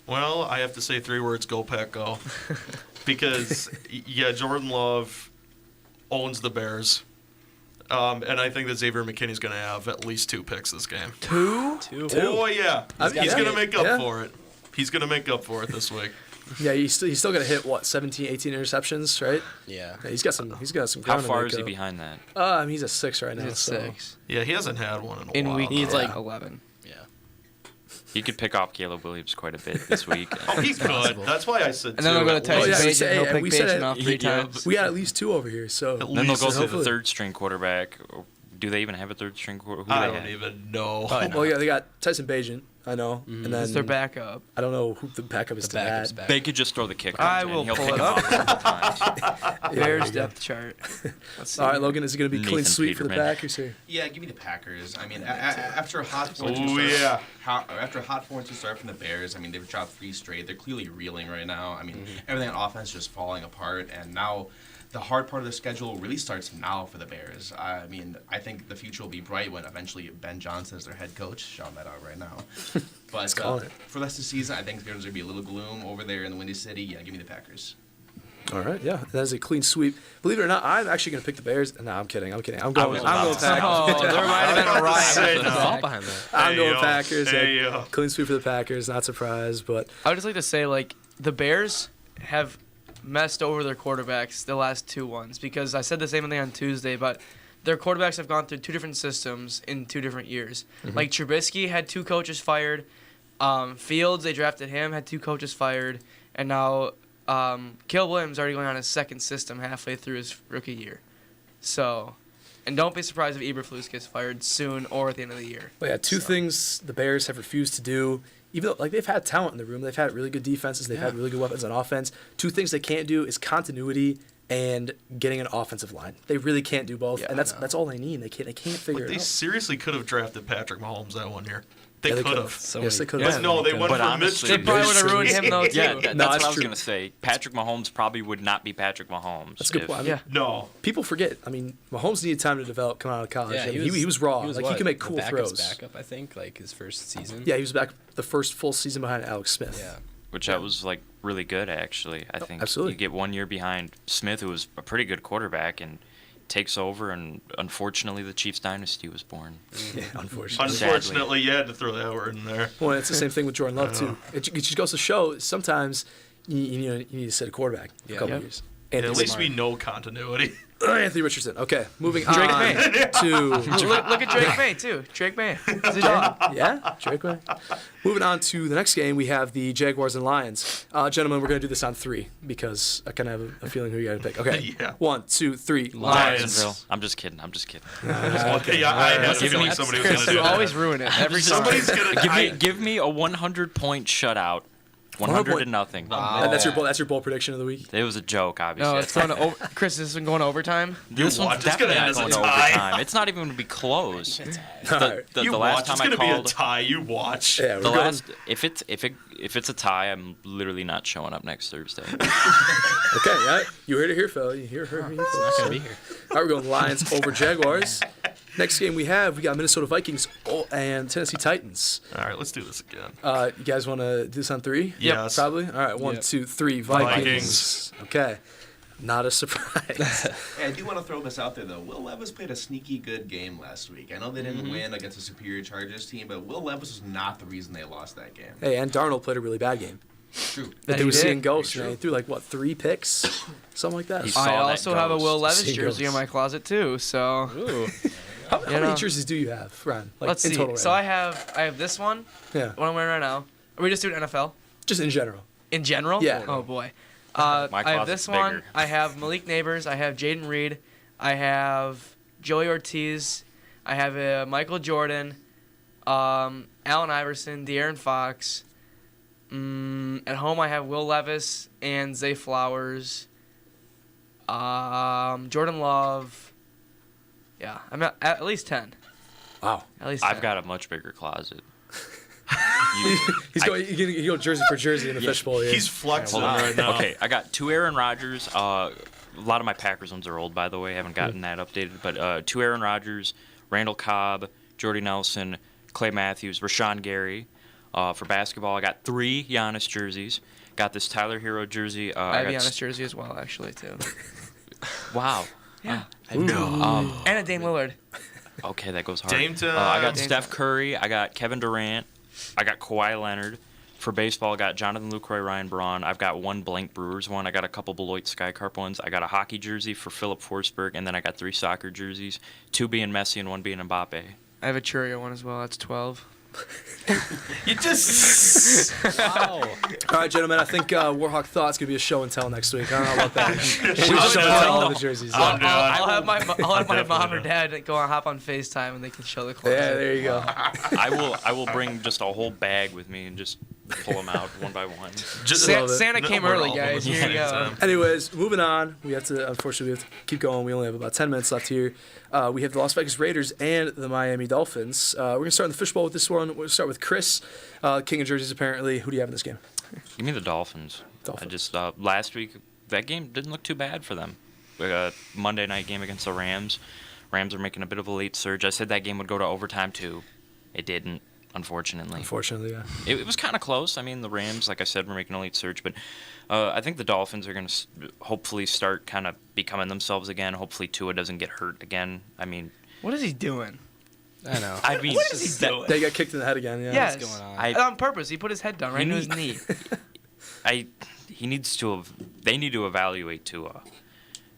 Well, I have to say 3 words: go Pack, go. Because Jordan Love owns the Bears, and I think that Xavier McKinney's going to have at least 2 picks this game. Two. Oh yeah, he's going to make up Yeah. for it. He's going to make up for it this week. Yeah, he's still going to hit, 17, 18 interceptions, right? Yeah. Yeah, he's got some How ground to far make is he up. behind that? I mean, he's at 6 right now. He's at so. 6. Yeah, he hasn't had one in a In while. week He's like- 11. Yeah. He could pick off Caleb Williams quite a bit this week. Oh, he could. That's why I said And then 2 they'll go to at Tyson yeah, least. we Bajan. say- He'll and pick we said Bajan it- off 3 Yeah. times. We got at least 2 over here, so At Then they'll least go to the hopefully- third string quarterback. Do they even have a third string quarterback? Who do I they don't have? even know. Well, yeah, they got Tyson Bagent, I know, and then It's their backup. I don't know who the backup is The to backup's that. back. They could just throw the kick. I in. will He'll pull pick it him up. off multiple times. Bears depth chart. Let's see. All right, Logan, is it going to be clean Nathan sweep for the Peterman. Packers here? Yeah, give me the Packers. I mean, after a hot 4-2 Oh, start, yeah. after a hot 4-2 start from the Bears, I mean, they've dropped 3 straight. They're clearly reeling right now. I mean, everything on offense is just falling apart, and now the hard part of the schedule really starts now for the Bears. I mean, I think the future will be bright when eventually Ben Johnson is their head coach. Shouting that out right now. But calling it. for the rest of the season, I think there's going to be a little gloom over there in the Windy City. Yeah, give me the Packers. All right, yeah, that is a clean sweep. Believe it or not, I'm actually going to pick the Bears. No, I'm kidding. I'm going Packers. Oh, there might have been a riot. Thought behind that. I'm There you going go. Packers. There Yeah, you go. clean sweep for the Packers. Not surprised, but I would just like to say, like, the Bears have messed over their quarterbacks the last 2 ones because I said the same thing on Tuesday, but their quarterbacks have gone through 2 different systems in 2 different years. Like Trubisky had 2 coaches fired. Fields, they drafted him, had 2 coaches fired, and now Caleb Williams is already going on his 2nd system halfway through his rookie year. So, and don't be surprised if Eberflus gets fired soon or at the end of the year. But yeah, 2 things the Bears have refused to do. Even though like they've had talent in the room, they've had really good defenses, they've had really good weapons on offense. 2 things they can't do is continuity and getting an offensive line. They really can't do both, Yeah, and that's all they need. They can't figure They it out. seriously could have drafted Patrick Mahomes that 1 year. They Yeah, could have. So Yes, they many- could But have. no, they went But for honestly- Mitch They probably would have ruined him, though, too. Yeah, No, that's that's what I was true. gonna say. Patrick Mahomes probably would not be Patrick Mahomes. That's a good if- point. I mean, Yeah. No. people forget. I mean, Mahomes needed time to develop coming out of college. Yeah, I mean, he was raw. Like he what, could make the cool backup's throws. Backup, I think, like his first season. Yeah, he was back the first full season behind Alex Smith. Yeah. Which that was like really good actually. I think absolutely. you get 1 year behind Smith, who was a pretty good quarterback, and takes over. And unfortunately, the Chiefs dynasty was born. Yeah, unfortunately. Unfortunately, you had to throw that word in there. Well, it's the same thing with Jordan Love too. It just goes to show sometimes you need to set a quarterback for a Yeah. couple Yep. years. At Anthony, least we know continuity. Anthony Richardson. Okay, moving Drake on May. to Look at Drake May, too. Drake May. It's his job. yeah, Drake May. Moving on to the next game, we have the Jaguars and Lions. Gentlemen, we're going to do this on 3 because I kind of have a feeling who you got to pick. Okay, Yeah. 1, 2, 3. Jacksonville. I'm just kidding. Okay, yeah, I had a Give feeling me- somebody was Chris, going to you do that. always ruin it every time. Somebody's going to Give me a 100-point shutout. 100 to nothing. That's your bold prediction of the week. It was a joke, obviously. No, it's going to Chris, this is going to overtime. This watch, one's it's gonna definitely end not as a going to tie. overtime. It's not even going to be close. All The, right. the, You the watch. last time It's I going to be a called, tie. You watch. Yeah, we're the going. last if it's a tie, I'm literally not showing up next Thursday. Okay, yeah, you heard it here, fella. You heard me. Not gonna be here. All right, we're going Lions over Jaguars. Next game we got Minnesota Vikings and Tennessee Titans. All right, let's do this again. You guys want to do this on 3? Yes. Probably? All right, 1, Yep. 2, 3. Vikings. Okay. Not a surprise. Hey, I do want to throw this out there, though. Will Levis played a sneaky good game last week. I know they didn't win against a superior Chargers team, but Will Levis was not the reason they lost that game. Hey, and Darnold played a really bad game. True. That he dude was did. seeing ghosts, Very man. He true. threw like, 3 picks? Something like that. He's- I saw that also have a ghost. Will Levis See jersey in ghosts. my closet, too. So Ooh. How you many know. jerseys do you have, Ryan? Like, let's in see. total, So right I have this one, now? Yeah. what I'm wearing right now. Are we just doing NFL Just in general. in general? Yeah. Oh boy. My I have closet's this one. bigger. I have Malik Neighbors. I have Jaden Reed. I have Joey Ortiz. I have Michael Jordan, Allen Iverson, De'Aaron Fox. At home, I have Will Levis and Zay Flowers. Jordan Love. Yeah, I'm at least 10. Wow. At least 10. I've got a much bigger closet. He's going, he go jersey for jersey in the fishbowl. Yeah. He's flexing Hold on. right now. Okay, I got 2 Aaron Rodgers. A lot of my Packers ones are old, by the way. I haven't gotten that updated. But 2 Aaron Rodgers, Randall Cobb, Jordy Nelson, Clay Matthews, Rashawn Gary. For basketball, I got 3 Giannis jerseys. Got this Tyler Hero jersey. I have got Giannis jersey as well, actually, too. Wow. Yeah. Um, And a Dame Lillard. okay, that goes hard. Dame time. I got Dame Steph time. Curry. I got Kevin Durant. I got Kawhi Leonard. For baseball, I got Jonathan Lucroy, Ryan Braun. I've got 1 blank Brewers one. I got a couple Beloit Skycarp ones. I got a hockey jersey for Philip Forsberg, and then I got 3 soccer jerseys, 2 being Messi and 1 being Mbappe. I have a Churio one as well. That's 12. You just. Wow. All right, gentlemen. I think Warhawk Thought's gonna be a show and tell next week. I don't know about that. We Show just and show and tell tell. all the jerseys. I'm down. I'll have my definitely mom or down. dad go on hop on FaceTime and they can show the closet. Yeah, there you go. I will bring just a whole bag with me and just pull them out one by one. Just, Love it. Santa No, came we're early, all guys. over Here you the go. time. Anyways, moving on. Unfortunately, we have to keep going. We only have about 10 minutes left here. We have the Las Vegas Raiders and the Miami Dolphins. We're going to start in the fishbowl with this one. We're going to start with Chris, king of jerseys, apparently. Who do you have in this game? Give me the Dolphins. Dolphins. I just last week that game didn't look too bad for them. Monday night game against the Rams. Rams are making a bit of a late surge. I said that game would go to overtime too. It didn't, unfortunately. Unfortunately, yeah. It was kind of close. I mean, the Rams, like I said, were making a late surge, but I think the Dolphins are going to hopefully start kind of becoming themselves again. Hopefully Tua doesn't get hurt again. I mean, What is he doing? I know. I mean, What is he doing? They got kicked in the head again, yeah. Yes. going on? On purpose. He put his head down right into his knee. He needs to. They need to evaluate Tua.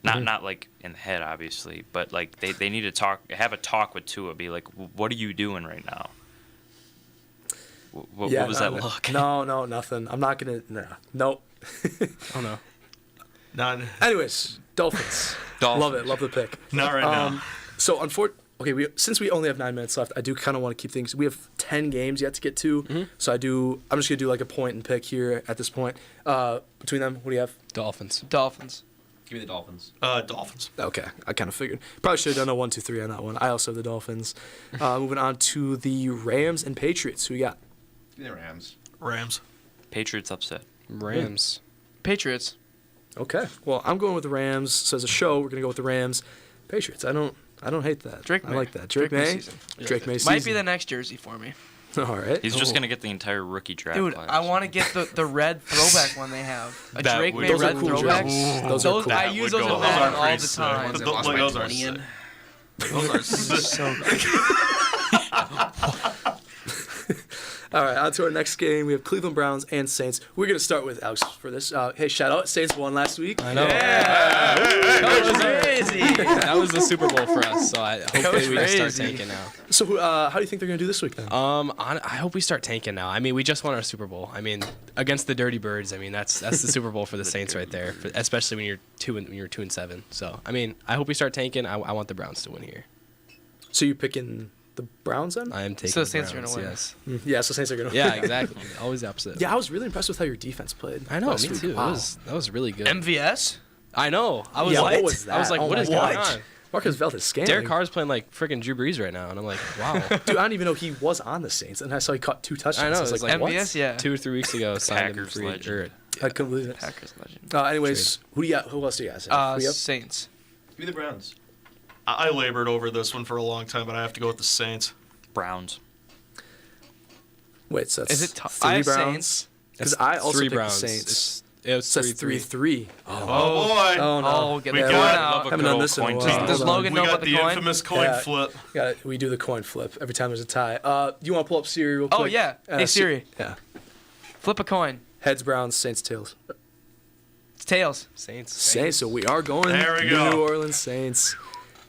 Not like in the head, obviously, but like they need to have a talk with Tua. Be like, what are you doing right now? What was that look? No, nothing. I'm not gonna. Nope. Oh no. Not Anyways, Dolphins. Love it. Love the pick. not right now. So okay, since we only have 9 minutes left, I do kind of want to keep things. We have 10 games yet to get to, so I'm just gonna do like a point and pick here at this point. Between them, what do you have? Dolphins. Dolphins. Give me the Dolphins. Dolphins. Okay, I kind of figured. Probably should have done a 1, 2, 3 on that one. I also have the Dolphins. Moving on to the Rams and Patriots. Who we got? Give me the Rams. Rams. Patriots upset. Rams. Patriots. Okay, well I'm going with the Rams. So as a show, we're gonna go with the Rams. Patriots. I don't hate that. Drake I May. like that. Drake May. season. Drake May season. Might be the next jersey for me. All right. He's just gonna get the entire rookie draft. Dude, class. I want to get the red throwback one they have. A That Drake would- May Those are red cool throwback. jerseys. Those are cool. I That use would those go in hard. Madden all Pretty the sick. time. Those Lost by those are 20 in. sick. Those are sick. All right, on to our next game. We have Cleveland Browns and Saints. We're going to start with Alex for this. Hey, shout out. Saints won last week. I know. That was crazy. That was the Super Bowl for us, so hopefully we can start crazy. tanking now. So how do you think they're going to do this week then? I hope we start tanking now. I mean, we just won our Super Bowl. I mean, against the Dirty Birds. I mean, that's the Super Bowl for the Saints right there, especially when you're 2-7. So, I mean, I hope we start tanking. I want the Browns to win here. So you picking the Browns then? I am taking So the the Saints are Browns, gonna win. yes. Yeah, so Saints are going to Yeah, exactly. Always the opposite. Yeah, I was really impressed with how your defense played. I know. last Me week. too. Wow. That was really good. MVS? I know. I was Yeah, like, what was that? I was like, Oh what my is God. going on? Marcus Valdez scanning. Derek Carr's playing like freaking Drew Brees right now, and I'm like, wow. Dude, I didn't even know he was on the Saints, and I saw he caught 2 touchdowns. I know, I was it's like, like what? MVS, yeah. 2 or 3 weeks ago, signed him Packers free. legend. I couldn't believe it. Packers legend. Anyways, who do you got? Who else do you guys have? Who you have? Saints. Give me the Browns. I labored over this one for a long time, but I have to go with the Saints. Browns. Wait, so that's Is it 3 I have Browns? Saints. Because I also 3 picked Browns. the Saints. It was So that's 3-3. 3-3. Oh boy. Oh, no. Oh, get We that got- one Love out. a Haven't good done old this in a coin while. toss. Does Hold on. Logan We know got about the the coin? infamous coin Yeah. flip. We do the coin flip every time there's a tie. You want to pull up Siri real quick? Oh, yeah. Hey, Siri. Yeah. Flip a coin. Heads, Browns, Saints, tails. It's tails. Saints. Saints. So we are going There we to go. New Orleans Saints.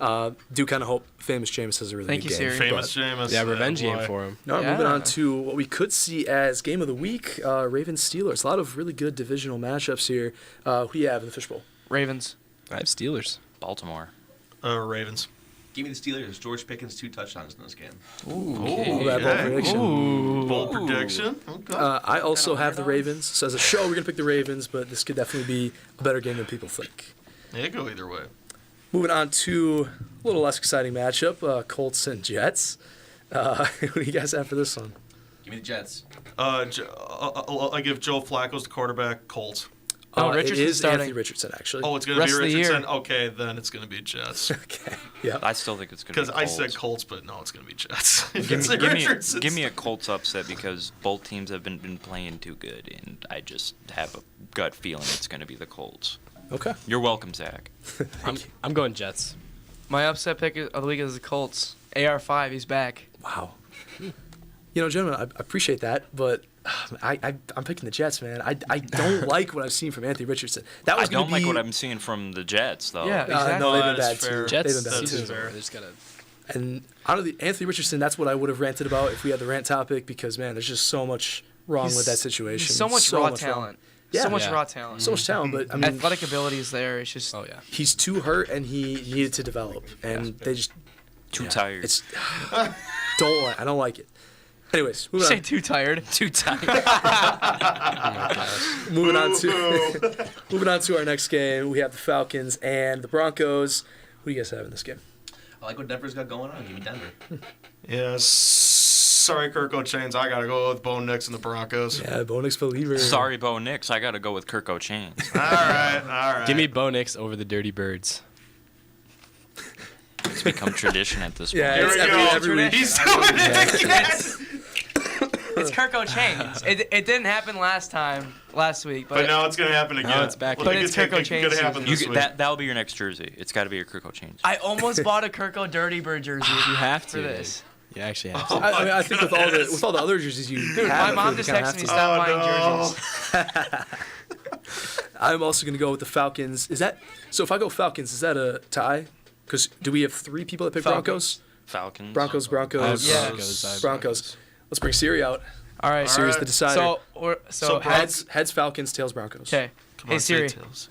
Do kind of hope Famous Jameis has a really Thank good you, game. Siri. Famous but- Jameis. Yeah, revenge boy. game for him. No, moving on Yeah. to what we could see as game of the week, Ravens Steelers. A lot of really good divisional matchups here. Who do you have in the fishbowl? Ravens. I have Steelers. Baltimore. Ravens. Give me the Steelers. George Pickens 2 touchdowns in this game. All that bold prediction. Bold prediction. Okay. I also have the Ravens. So as a show, we're going to pick the Ravens, but this could definitely be a better game than people think. It go either way. Moving on to a little less exciting matchup, Colts and Jets. Who do you guys have for this one? Give me the Jets. I give Joe Flacco's the quarterback. Colts. No, It Richardson's is starting. Anthony Richardson, actually. Oh, it's gonna Rest be of the year. Richardson. Okay, then it's gonna be Jets. Okay. Yeah. I still think it's gonna Because be I Colts. said Colts, but no, it's gonna be Jets. Give It's me, Richardson's- give me a Colts upset because both teams have been playing too good, and I just have a gut feeling it's going to be the Colts. Okay. You're welcome, Zach. I'm going Jets. My upset pick of the week is the Colts. AR5, he's back. Wow. You know, gentlemen, I appreciate that, but I'm picking the Jets, man. I don't like what I've seen from Anthony Richardson. That I was going don't to be. like what I'm seeing from the Jets, though. Yeah. Exactly. No, they've been That's bad fair. too. Jets They've been bad season's too. over. They just gotta. And honestly, Anthony Richardson, that's what I would have ranted about if we had the rant topic, because man, there's just so much wrong with that situation. He's so much raw talent. Yeah. So much Yeah. raw talent. So much talent, but I mean, Athletic ability is there. It's just Oh yeah. he's too hurt and he needed to develop, and they just Too tired. It's I don't like it. Anyways, you moving say on. too tired. Too tired. Moving on to our next game. We have the Falcons and the Broncos. Who do you guys have in this game? I like what Denver's got going on. Give me Denver. Yes. Sorry, Kirk O'Chains. I gotta go with Bo Nix and the Broncos. Yeah, Bo Nix believer. Sorry, Bo Nix. I got to go with Kirk O'Chains. All right. Give me Bo Nix over the Dirty Birds. It's become tradition at this point. Yeah, Here it's we every go. week. He's doing it again. It's Kirk O'Chains. It didn't happen last week, But now it's gonna happen again. Now it's back. Well, But I it's think Kirk it O'Chains could happen season. this week. That'll be your next jersey. It's got to be your Kirk O'Chains. I almost bought a Kirk O'Dirty Bird jersey. You have to. for this. You actually have to. I mean, I think with all the other jerseys you Dude, have, my I mom feel just you kinda texted me have stop to. buying jerseys. I'm also going to go with the Falcons. Is that so? If I go Falcons, is that a tie? Because do we have 3 people that pick Falcons. Broncos? Falcons. Broncos. Yeah. Broncos. Let's bring Siri out. All right. Siri's right. the decider. So Heads Falcons, tails Broncos. Okay. Come Hey on, say Siri, tails.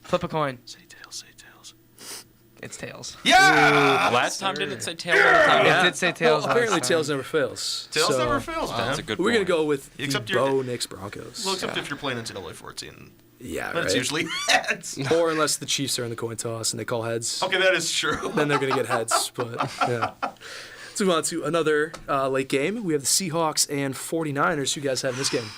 flip a coin. Say tails. Say tails. It's tails. Yeah. Last time didn't it say tails all the time? It did say tails. Well, apparently last tails time. never fails. Tails So, never fails, man. That's a good We're point. going to go with the Except you're- Bo Nix Broncos. Well, except if you're playing NCAA 14. Yeah, That's right. usually heads. Or unless the Chiefs are in the coin toss and they call heads. Okay, that is true. Then they're going to get heads. But, yeah. Let's move on to another late game. We have the Seahawks and 49ers. Who you guys have in this game?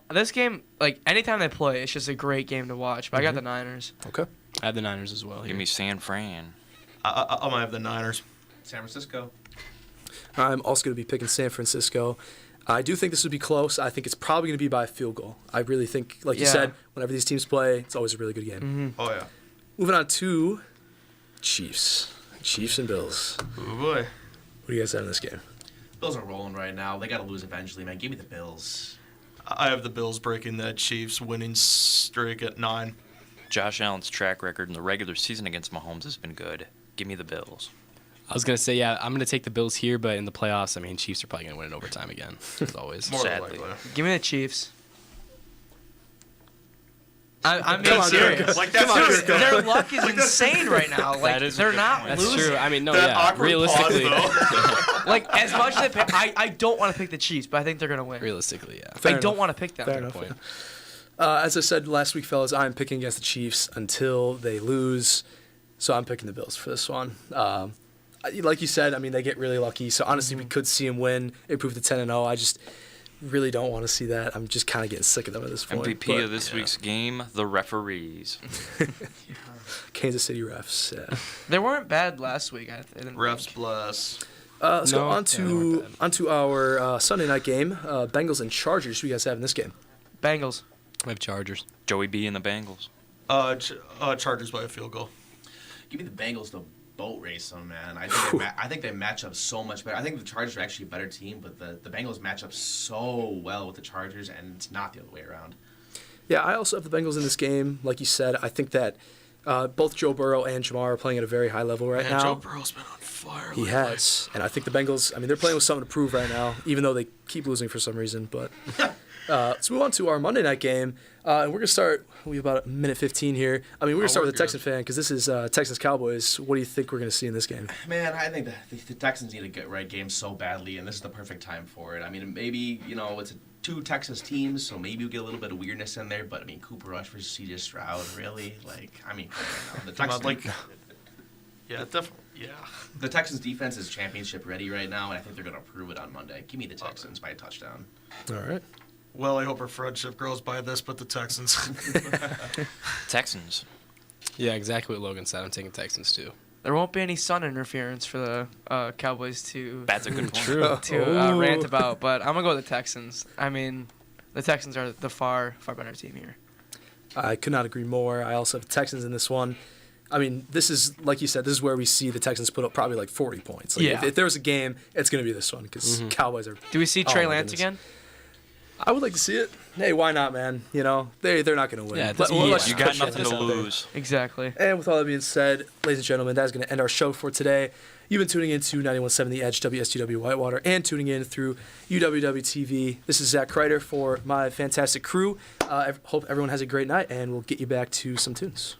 This game, like anytime they play, it's just a great game to watch. But I got the Niners. Okay. I have the Niners as well. Give Here. me San Fran. I'm gonna have the Niners. San Francisco. I'm also going to be picking San Francisco. I do think this would be close. I think it's probably going to be by a field goal. I really think, like you Yeah. said, whenever these teams play, it's always a really good game. Oh yeah. Moving on to Chiefs. Chiefs and Bills. Oh boy. What do you guys have in this game? Bills are rolling right now. They got to lose eventually, man. Give me the Bills. I have the Bills breaking that Chiefs winning streak at 9. Josh Allen's track record in the regular season against Mahomes has been good. Give me the Bills. I was gonna say, yeah, I'm gonna take the Bills here, but in the playoffs, I mean, Chiefs are probably gonna win in overtime again, as always. More than Sadly. likely. Give me the Chiefs. I'm Come being on, serious. Kirk. Like that's Dude, their luck is insane right now. Like That is a they're good not point. That's losing. true. I mean, no, that yeah. awkward Realistically, pause, though. Like as much as they pick, I don't want to pick the Chiefs, but I think they're gonna win. realistically, yeah. Fair I don't enough. want to pick them. Fair Fair enough. Point. As I said last week, fellas, I'm picking against the Chiefs until they lose. So I'm picking the Bills for this one. Like you said, I mean, they get really lucky. So honestly, we could see them win, improve to 10-0. I just really don't want to see that. I'm just kind of getting sick of them at this point. MVP But of this week's game, the referees. Kansas City refs. Yeah. They weren't bad last week. I didn't Refs think. bless. Let's go No, on yeah, they weren't bad. onto our Sunday night game. Bengals and Chargers. Who you guys have in this game? Bengals. I have Chargers. Joey B and the Bengals. Chargers by a field goal. Give me the Bengals to boat race them, man. I think they match up so much better. I think the Chargers are actually a better team, but the Bengals match up so well with the Chargers, and it's not the other way around. Yeah, I also have the Bengals in this game. Like you said, I think that both Joe Burrow and Jamar are playing at a very high level right Man, now. Joe Burrow's been on fire. He lately. has. And I think the Bengals, I mean, they're playing with something to prove right now, even though they keep losing for some reason. But let's move on to our Monday night game. And we're going to start, we have about a minute 15 here. I mean, we're going to start we're with the Texan fan because this is Texans Cowboys. What do you think we're going to see in this game? Man, I think the Texans need a get right game so badly, and this is the perfect time for it. I mean, maybe, it's two Texas teams, so maybe we'll get a little bit of weirdness in there, but I mean, Cooper Rush versus CJ Stroud, really? Like, I mean, the Come on, Texans, yeah, definitely. Yeah. the Texans defense is championship ready right now, and I think they're going to prove it on Monday. Give me the Texans by a touchdown. All right. Well, I hope our friendship grows by this, but the Texans. Texans. Yeah, exactly what Logan said. I'm taking Texans too. There won't be any sun interference for the Cowboys to That's a good point. rant about, but I'm gonna go with the Texans. I mean, the Texans are the far better team here. I could not agree more. I also have the Texans in this one. I mean, this is, like you said, this is where we see the Texans put up probably like 40 points. Like, Yeah. if there was a game, it's going to be this one because Cowboys are. Do we see Oh, Trey my Lance goodness. again? I would like to see it. Hey, why not, man? They're not going to win. Yeah, it Let- doesn't- let's You just got put nothing this to out there. lose. Exactly. And with all that being said, ladies and gentlemen, that is going to end our show for today. You've been tuning in to 91.7 The Edge, WSTW Whitewater, and tuning in through UWW TV. This is Zach Kreider for my fantastic crew. I hope everyone has a great night, and we'll get you back to some tunes.